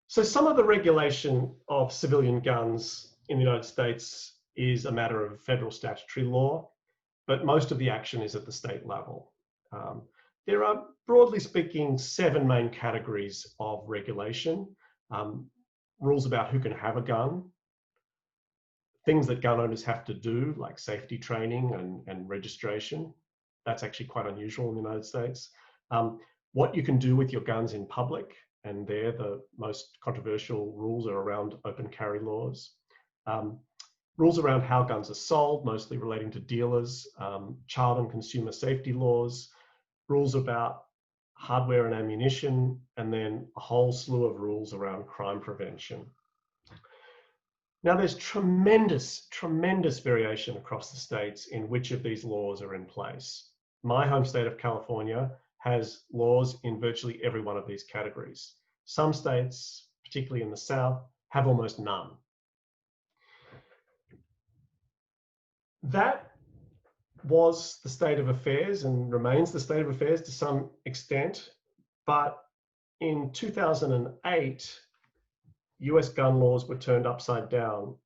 So some of the regulation of civilian guns in the United States is a matter of federal statutory law, but most of the action is at the state level. There are, broadly speaking, 7 main categories of regulation. Rules about who can have a gun, things that gun owners have to do, like safety training and registration. That's actually quite unusual in the United States. What you can do with your guns in public, and there the most controversial rules are around open carry laws. Rules around how guns are sold, mostly relating to dealers, child and consumer safety laws, rules about hardware and ammunition, and then a whole slew of rules around crime prevention. Now, there's tremendous variation across the states in which of these laws are in place. My home state of California has laws in virtually every one of these categories. Some states, particularly in the South, have almost none. That was the state of affairs and remains the state of affairs to some extent, but in 2008, US gun laws were turned upside down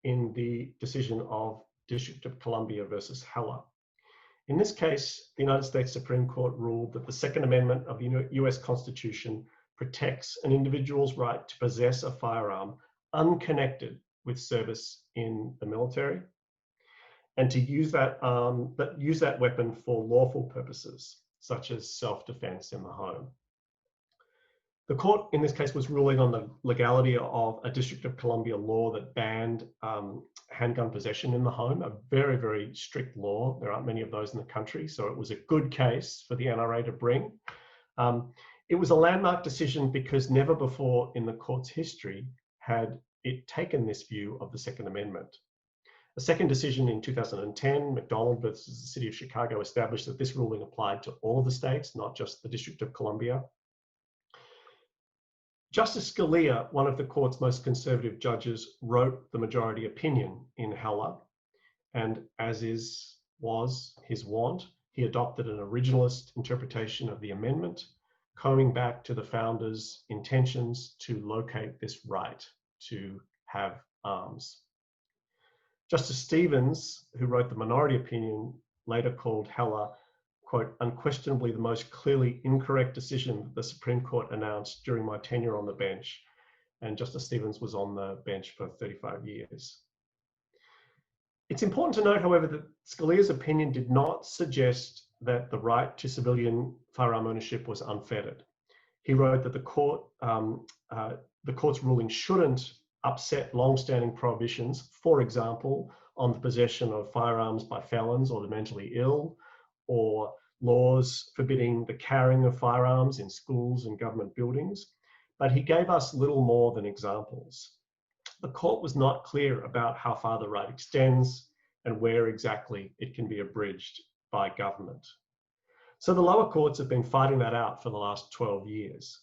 in the decision of District of Columbia versus Heller. In this case, the United States Supreme Court ruled that the Second Amendment of the US Constitution protects an individual's right to possess a firearm unconnected with service in the military, and to use that weapon for lawful purposes, such as self-defense in the home. The court in this case was ruling on the legality of a District of Columbia law that banned handgun possession in the home, a very, very strict law. There aren't many of those in the country, so it was a good case for the NRA to bring. It was a landmark decision because never before in the court's history had it taken this view of the Second Amendment. A second decision in 2010, McDonald versus the City of Chicago, established that this ruling applied to all of the states, not just the District of Columbia. Justice Scalia, one of the court's most conservative judges, wrote the majority opinion in ACHLR, and as was his wont, he adopted an originalist interpretation of the amendment, coming back to the founders' intentions to locate this right to have arms. Justice Stevens, who wrote the minority opinion, later called ACHLR, quote, unquestionably the most clearly incorrect decision that the Supreme Court announced during my tenure on the bench. And Justice Stevens was on the bench for 35 years. It's important to note, however, that Scalia's opinion did not suggest that the right to civilian firearm ownership was unfettered. He wrote that the court's ruling shouldn't upset long-standing prohibitions, for example, on the possession of firearms by felons or the mentally ill, or laws forbidding the carrying of firearms in schools and government buildings. But he gave us little more than examples. The court was not clear about how far the right extends and where exactly it can be abridged by government. So the lower courts have been fighting that out for the last 12 years.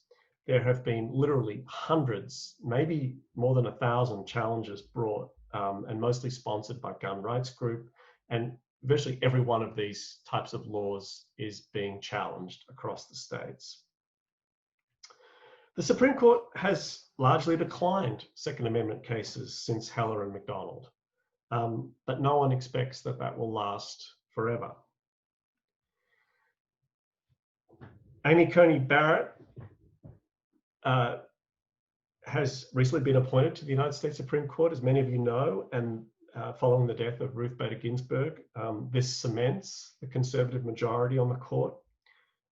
There have been literally hundreds, maybe more than 1,000 challenges brought, and mostly sponsored by gun rights group. And virtually every one of these types of laws is being challenged across the states. The Supreme Court has largely declined Second Amendment cases since Heller and McDonald, but no one expects that that will last forever. Amy Coney Barrett has recently been appointed to the United States Supreme Court, as many of you know, and following the death of Ruth Bader Ginsburg, this cements the conservative majority on the court.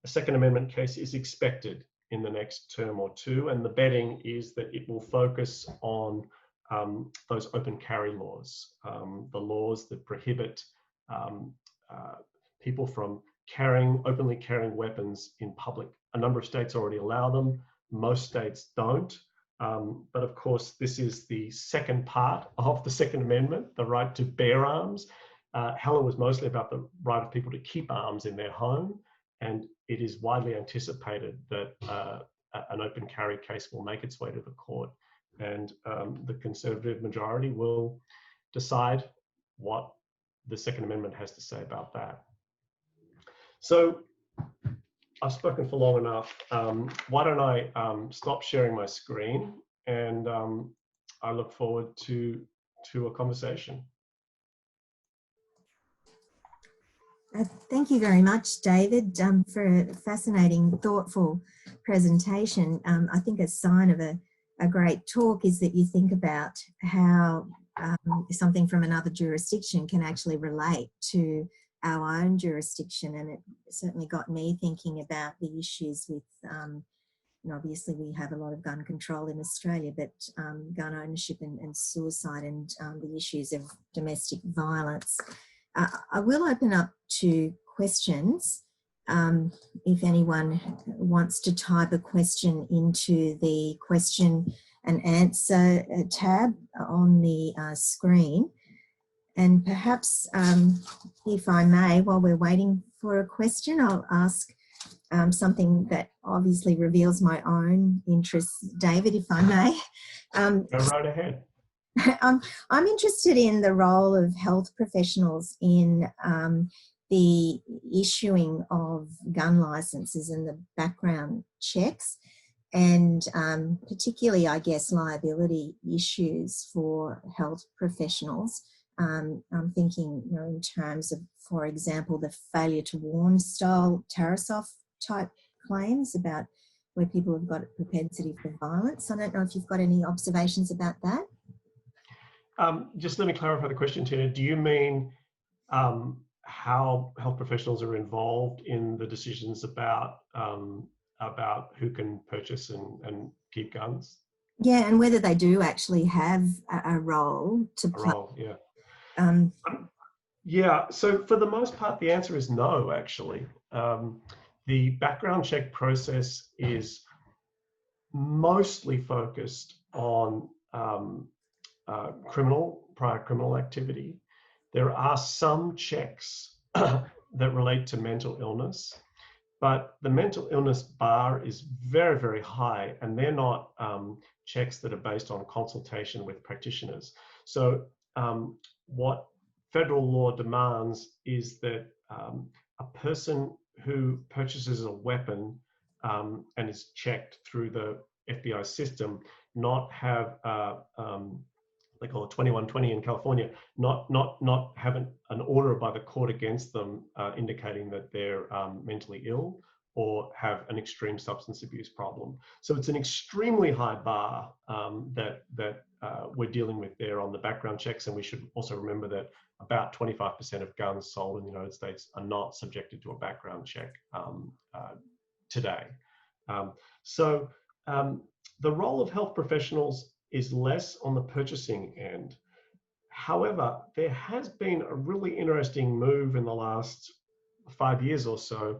A Second Amendment case is expected in the next term or two, and the betting is that it will focus on those open carry laws, the laws that prohibit people from openly carrying weapons in public. A number of states already allow them, most states don't. But of course, this is the second part of the Second Amendment, the right to bear arms. Heller was mostly about the right of people to keep arms in their home, and it is widely anticipated that an open carry case will make its way to the court, and the conservative majority will decide what the Second Amendment has to say about that. So I've spoken for long enough. Why don't I stop sharing my screen, and I look forward to a conversation.
Thank you very much, David, for a fascinating, thoughtful presentation. I think a sign of a great talk is that you think about how something from another jurisdiction can actually relate to our own jurisdiction, and it certainly got me thinking about the issues with, and obviously we have a lot of gun control in Australia, but gun ownership and suicide, and the issues of domestic violence. I will open up to questions. If anyone wants to type a question into the question and answer tab on the screen. And perhaps, if I may, while we're waiting for a question, I'll ask something that obviously reveals my own interests. David, if I may.
Go right ahead.
I'm interested in the role of health professionals in the issuing of gun licenses and the background checks, and particularly, I guess, liability issues for health professionals. I'm thinking, in terms of, for example, the failure to warn style Tarasoff type claims about where people have got a propensity for violence. I don't know if you've got any observations about that.
Just let me clarify the question, Tina. Do you mean how health professionals are involved in the decisions about who can purchase and keep guns?
Yeah, and whether they do actually have a role to play.
Yeah. Yeah, so for the most part, the answer is no, actually. The background check process is mostly focused on prior criminal activity. There are some checks that relate to mental illness, But the mental illness bar is very, very high, and they're not checks that are based on consultation with practitioners. So what federal law demands is that a person who purchases a weapon and is checked through the FBI system not have they call it 2120 in California, not have an order by the court against them indicating that they're mentally ill or have an extreme substance abuse problem. So it's an extremely high bar that we're dealing with there on the background checks. And we should also remember that about 25% of guns sold in the United States are not subjected to a background check today. So the role of health professionals is less on the purchasing end. However, there has been a really interesting move in the last 5 years or so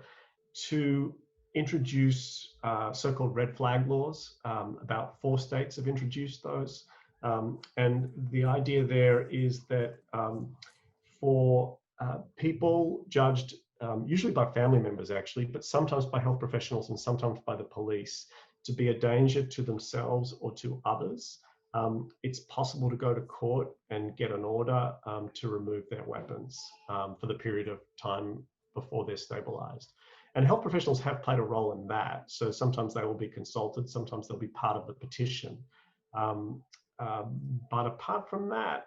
to introduce so-called red flag laws. About 4 states have introduced those. And the idea there is that for people judged usually by family members actually, but sometimes by health professionals and sometimes by the police, to be a danger to themselves or to others, it's possible to go to court and get an order to remove their weapons for the period of time before they're stabilized. And health professionals have played a role in that. So sometimes they will be consulted, sometimes they'll be part of the petition. But apart from that,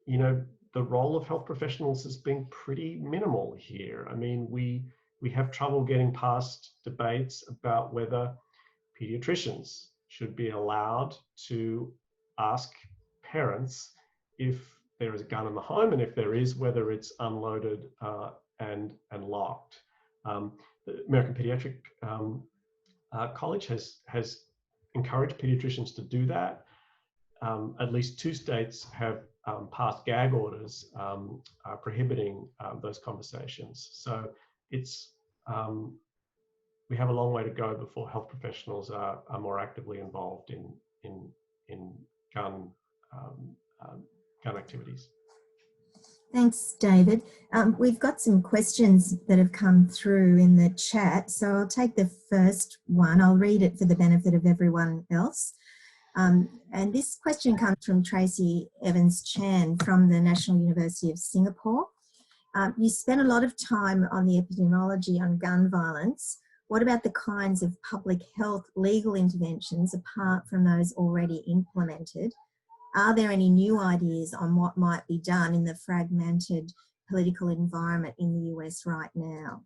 you know, the role of health professionals has been pretty minimal here. I mean, we have trouble getting past debates about whether pediatricians should be allowed to ask parents if there is a gun in the home, and if there is, whether it's unloaded and locked. The American Pediatric College has encouraged pediatricians to do that. At least 2 states have passed gag orders prohibiting those conversations. So it's we have a long way to go before health professionals are more actively involved in gun activities.
Thanks, David. We've got some questions that have come through in the chat, so I'll take the first one. I'll read it for the benefit of everyone else. And this question comes from Tracy Evans-Chan from the National University of Singapore. You spent a lot of time on the epidemiology on gun violence. What about the kinds of public health legal interventions apart from those already implemented? Are there any new ideas on what might be done in the fragmented political environment in the US right now?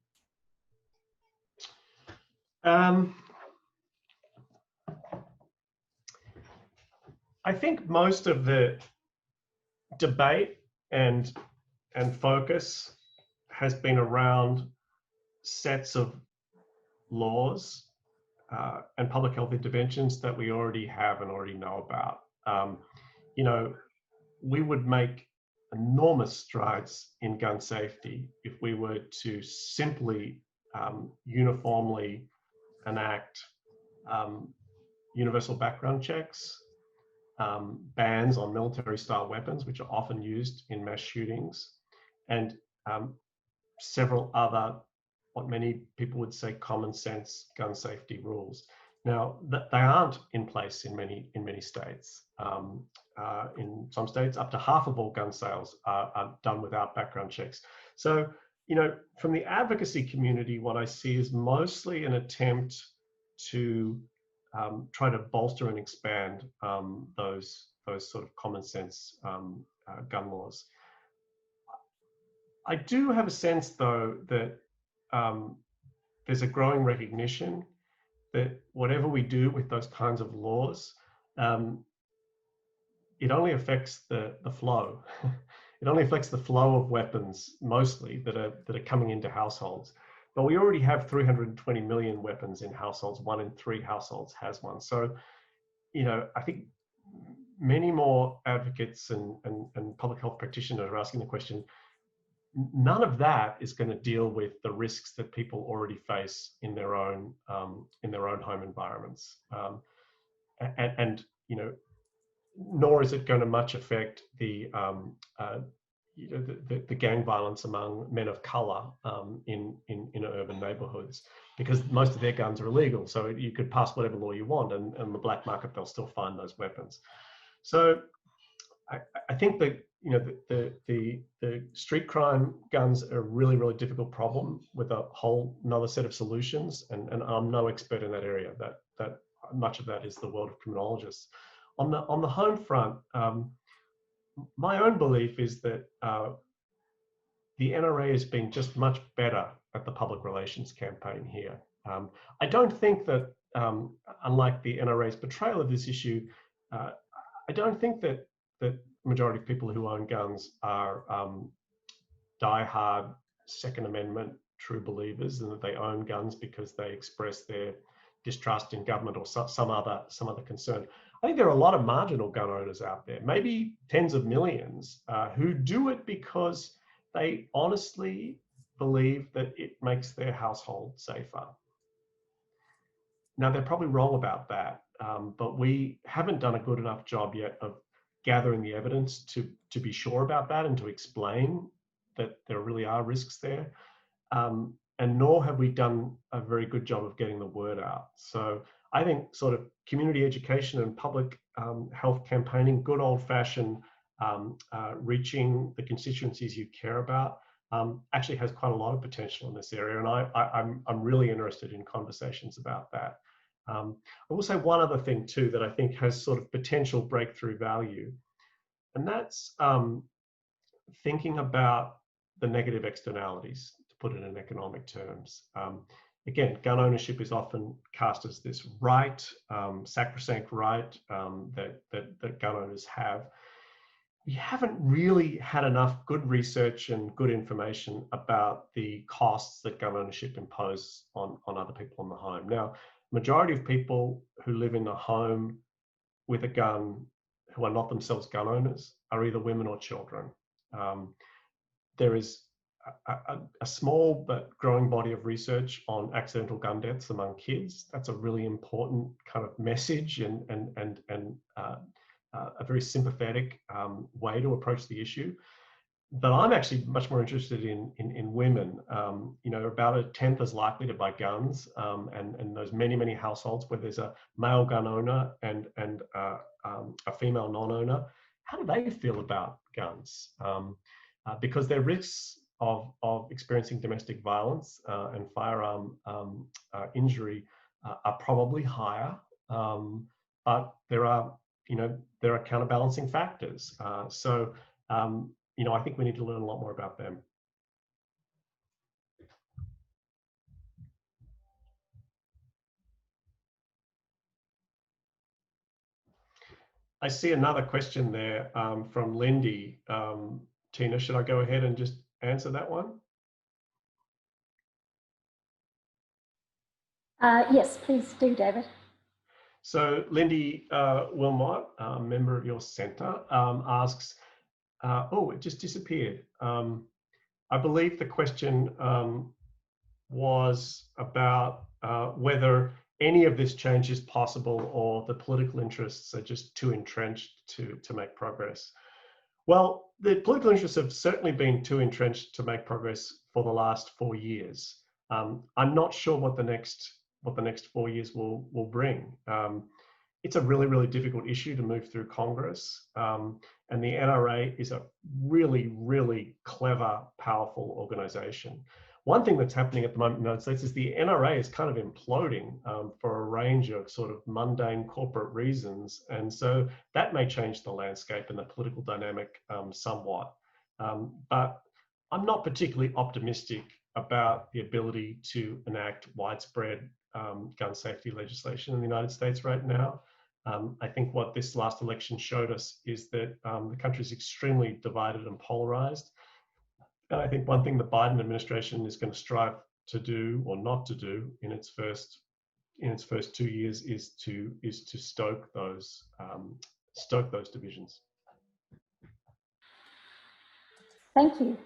I think most of the debate and focus has been around sets of laws and public health interventions that we already have and already know about. You know, we would make enormous strides in gun safety if we were to simply uniformly enact universal background checks, bans on military-style weapons, which are often used in mass shootings, and several other, what many people would say, common sense gun safety rules. Now, they aren't in place in many states. In some states, up to half of all gun sales are done without background checks. So, you know, from the advocacy community, what I see is mostly an attempt to try to bolster and expand those sort of common sense gun laws. I do have a sense, though, that there's a growing recognition that whatever we do with those kinds of laws, it only affects the flow. It only affects the flow of weapons, mostly, that are coming into households. But we already have 320 million weapons in households. 1 in 3 households has one. So, you know, I think many more advocates and public health practitioners are asking the question, none of that is going to deal with the risks that people already face in their own home environments, and you know, nor is it going to much affect the the gang violence among men of color in urban neighborhoods, because most of their guns are illegal. So you could pass whatever law you want, and the black market, they'll still find those weapons. So I think that the street crime guns are a really, really difficult problem with a whole another set of solutions, and I'm no expert in that area. That much of that is the world of criminologists. On the home front, my own belief is that the NRA has been just much better at the public relations campaign here. I don't think that, unlike the NRA's portrayal of this issue, I don't think that the majority of people who own guns are die-hard Second Amendment true believers, and that they own guns because they express their distrust in government or some other concern. I think there are a lot of marginal gun owners out there, maybe tens of millions, who do it because they honestly believe that it makes their household safer. Now, they're probably wrong about that, but we haven't done a good enough job yet of gathering the evidence to be sure about that and to explain that there really are risks there. And nor have we done a very good job of getting the word out. So I think sort of community education and public health campaigning, good old-fashioned reaching the constituencies you care about, actually has quite a lot of potential in this area. And I'm really interested in conversations about that. I will say one other thing too that I think has sort of potential breakthrough value, and that's thinking about the negative externalities, to put it in economic terms. Again, gun ownership is often cast as this right, sacrosanct right that gun owners have. We haven't really had enough good research and good information about the costs that gun ownership imposes on other people in the home. Now, majority of people who live in a home with a gun who are not themselves gun owners are either women or children. There is a small but growing body of research on accidental gun deaths among kids. That's a really important kind of message and a very sympathetic way to approach the issue. But I'm actually much more interested in women. About a tenth as likely to buy guns, and those many households where there's a male gun owner and a female non-owner. How do they feel about guns? Because their risks of experiencing domestic violence and firearm injury are probably higher, but there are counterbalancing factors. I think we need to learn a lot more about them. I see another question there from Lindy. Tina, should I go ahead and just answer that one?
Yes, please do, David.
So Lindy Wilmot, a member of your centre, asks, oh, it just disappeared. I believe the question was about whether any of this change is possible or the political interests are just too entrenched to make progress. Well, the political interests have certainly been too entrenched to make progress for the last 4 years. I'm not sure what the next 4 years will bring. It's a really difficult issue to move through Congress, and the NRA is a really clever, powerful organization. One thing that's happening at the moment in the United States is the NRA is kind of imploding for a range of sort of mundane corporate reasons, and so that may change the landscape and the political dynamic somewhat. But I'm not particularly optimistic about the ability to enact widespread gun safety legislation in the United States right now. I think what this last election showed us is that the country is extremely divided and polarized. And I think one thing the Biden administration is going to strive to do or not to do in its first 2 years is to stoke those divisions.
Thank you.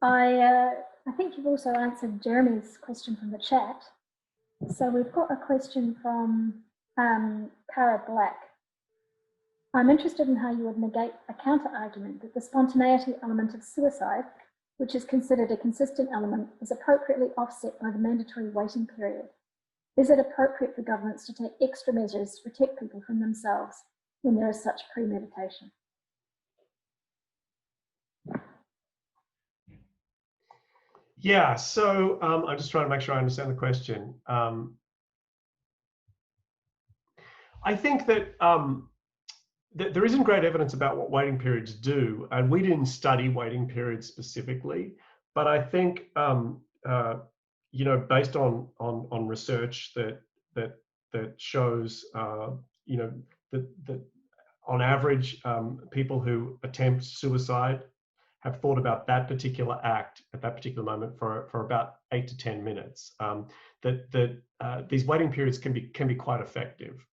I think you've also answered Jeremy's question from the chat. So we've got a question from Cara Black. I'm interested in how you would negate a counter-argument that the spontaneity element of suicide, which is considered a consistent element, is appropriately offset by the mandatory waiting period. Is it appropriate for governments to take extra measures to protect people from themselves when there is such premeditation?
Yeah, so I'm just trying to make sure I understand the question. I think that there isn't great evidence about what waiting periods do, and we didn't study waiting periods specifically. But I think you know, based on research that shows you know that on average people who attempt suicide have thought about that particular act at that particular moment for about 8 to 10 minutes. These waiting periods can be quite effective.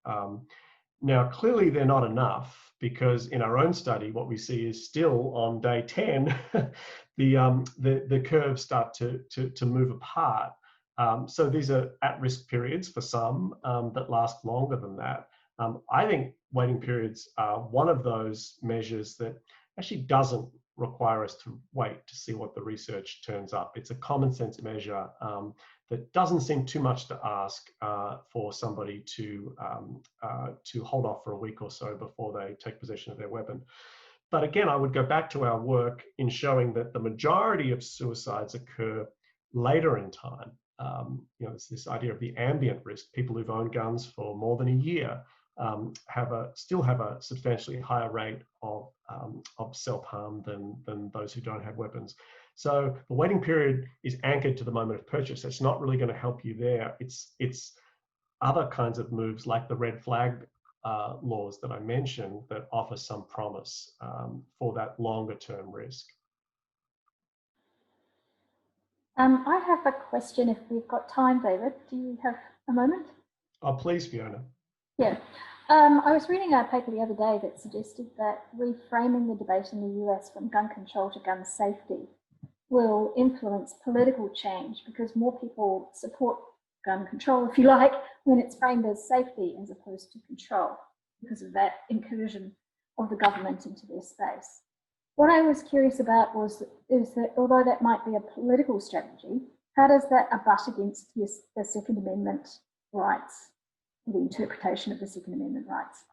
Now, clearly they're not enough, because in our own study, what we see is still on day 10, the curves start to move apart. So these are at-risk periods for some that last longer than that. I think waiting periods are one of those measures that actually doesn't require us to wait to see what the research turns up. It's a common sense measure that doesn't seem too much to ask for somebody to hold off for a week or so before they take possession of their weapon. But again, I would go back to our work in showing that the majority of suicides occur later in time. You know, it's this idea of the ambient risk. People who've owned guns for more than a year still have a substantially higher rate of self-harm than those who don't have weapons. So the waiting period is anchored to the moment of purchase. It's not really going to help you there. It's other kinds of moves like the red flag laws that I mentioned that offer some promise for that longer term risk.
I have a question if we've got time, David. Do you have a moment?
Oh, please, Fiona.
Yeah. I was reading a paper the other day that suggested that reframing the debate in the US from gun control to gun safety will influence political change, because more people support gun control, if you like, when it's framed as safety as opposed to control, because of that incursion of the government into their space. What I was curious about is that although that might be a political strategy, how does that abut against the Second Amendment rights, the interpretation of the Second Amendment rights?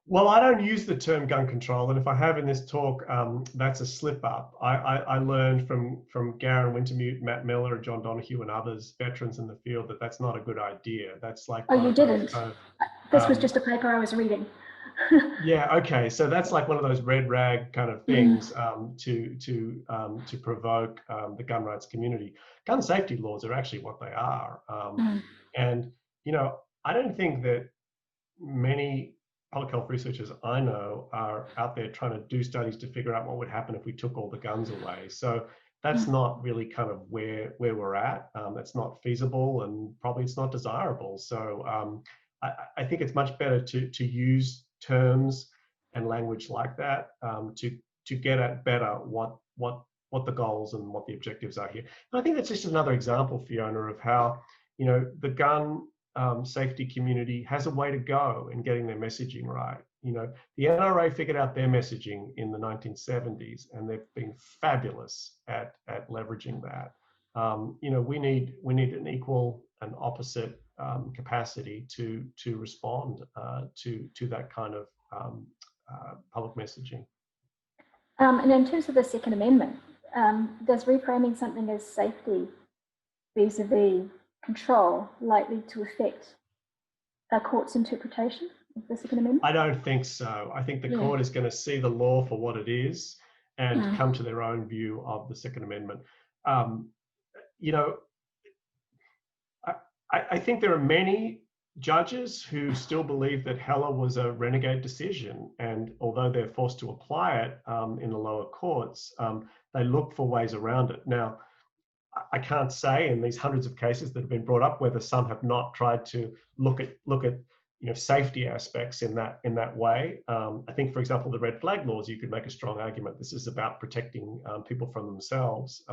Well, I don't use the term gun control, and if I have in this talk, that's a slip up. I learned from Garen Wintermute, Matt Miller, John Donoghue, and others, veterans in the field, that that's not a good idea. That's like—
Oh, you didn't? This was just a paper I was reading.
Yeah. Okay. So that's like one of those red rag kind of things to provoke the gun rights community. Gun safety laws are actually what they are, and you know, I don't think that many public health researchers I know are out there trying to do studies to figure out what would happen if we took all the guns away. So that's not really kind of where we're at. It's not feasible, and probably it's not desirable. So I think it's much better to use terms and language like that to get at better what the goals and what the objectives are here. And I think that's just another example, Fiona, of how, you know, the gun safety community has a way to go in getting their messaging right. You know, the NRA figured out their messaging in the 1970s, and they've been fabulous at leveraging that. You know, we need an equal and opposite capacity to respond to that kind of public messaging.
And in terms of the Second Amendment, does reframing something as safety vis-a-vis control likely to affect a court's interpretation of the Second Amendment?
I don't think so. I think the court is going to see the law for what it is and come to their own view of the Second Amendment. You know, I think there are many judges who still believe that Heller was a renegade decision, and although they're forced to apply it in the lower courts, they look for ways around it. Now, I can't say in these hundreds of cases that have been brought up whether some have not tried to look at you know, safety aspects in that way. I think, for example, the red flag laws, you could make a strong argument this is about protecting people from themselves.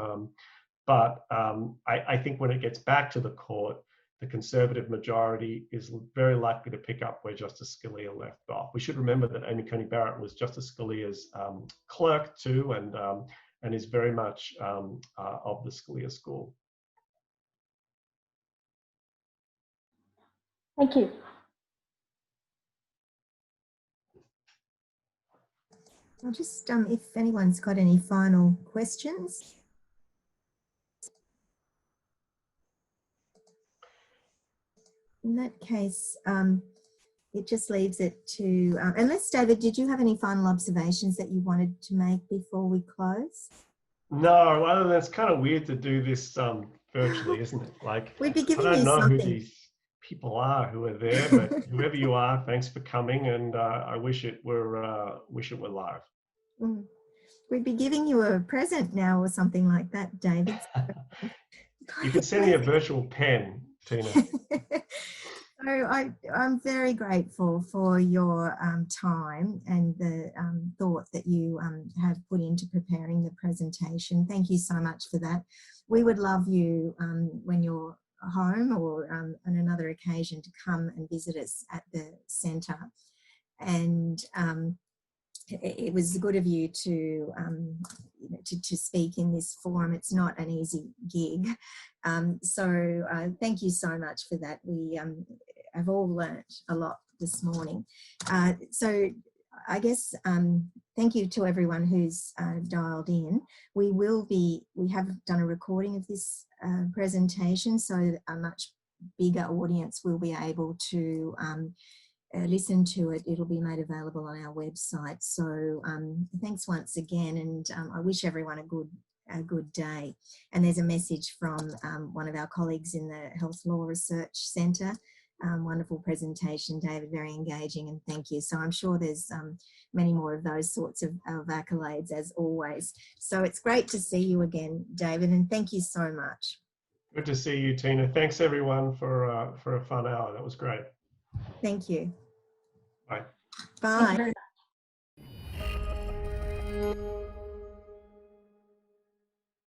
But I think when it gets back to the court, the Conservative majority is very likely to pick up where Justice Scalia left off. We should remember that Amy Coney Barrett was Justice Scalia's clerk too, and is very much of the Scalia school.
Thank you.
I'll just, if anyone's got any final questions. In that case, it just leaves it to, unless David, did you have any final observations that you wanted to make before we close?
No, other than it's kind of weird to do this virtually, isn't it? Like,
We'd be
I
giving
don't
you
know who
something.
these people are who are there, but whoever you are, thanks for coming, and I wish it were live.
Mm. We'd be giving you a present now or something like that, David.
You could send me a virtual pen, Tina.
So I'm very grateful for your time and the thought that you have put into preparing the presentation. Thank you so much for that. We would love you when you're home or on another occasion to come and visit us at the centre. And it was good of you to speak in this forum. It's not an easy gig. So thank you so much for that. We have all learnt a lot this morning. So I guess thank you to everyone who's dialed in. We have done a recording of this presentation, so a much bigger audience will be able to listen to it. It'll be made available on our website. So thanks once again, and I wish everyone a good day. And there's a message from one of our colleagues in the Health Law Research Centre. Wonderful presentation, David, very engaging, and thank you. So I'm sure there's many more of those sorts of accolades as always. So it's great to see you again, David, and thank you so much.
Good to see you, Tina. Thanks everyone for a fun hour. That was great.
Thank you.
Bye.
Bye.
Thank you very much.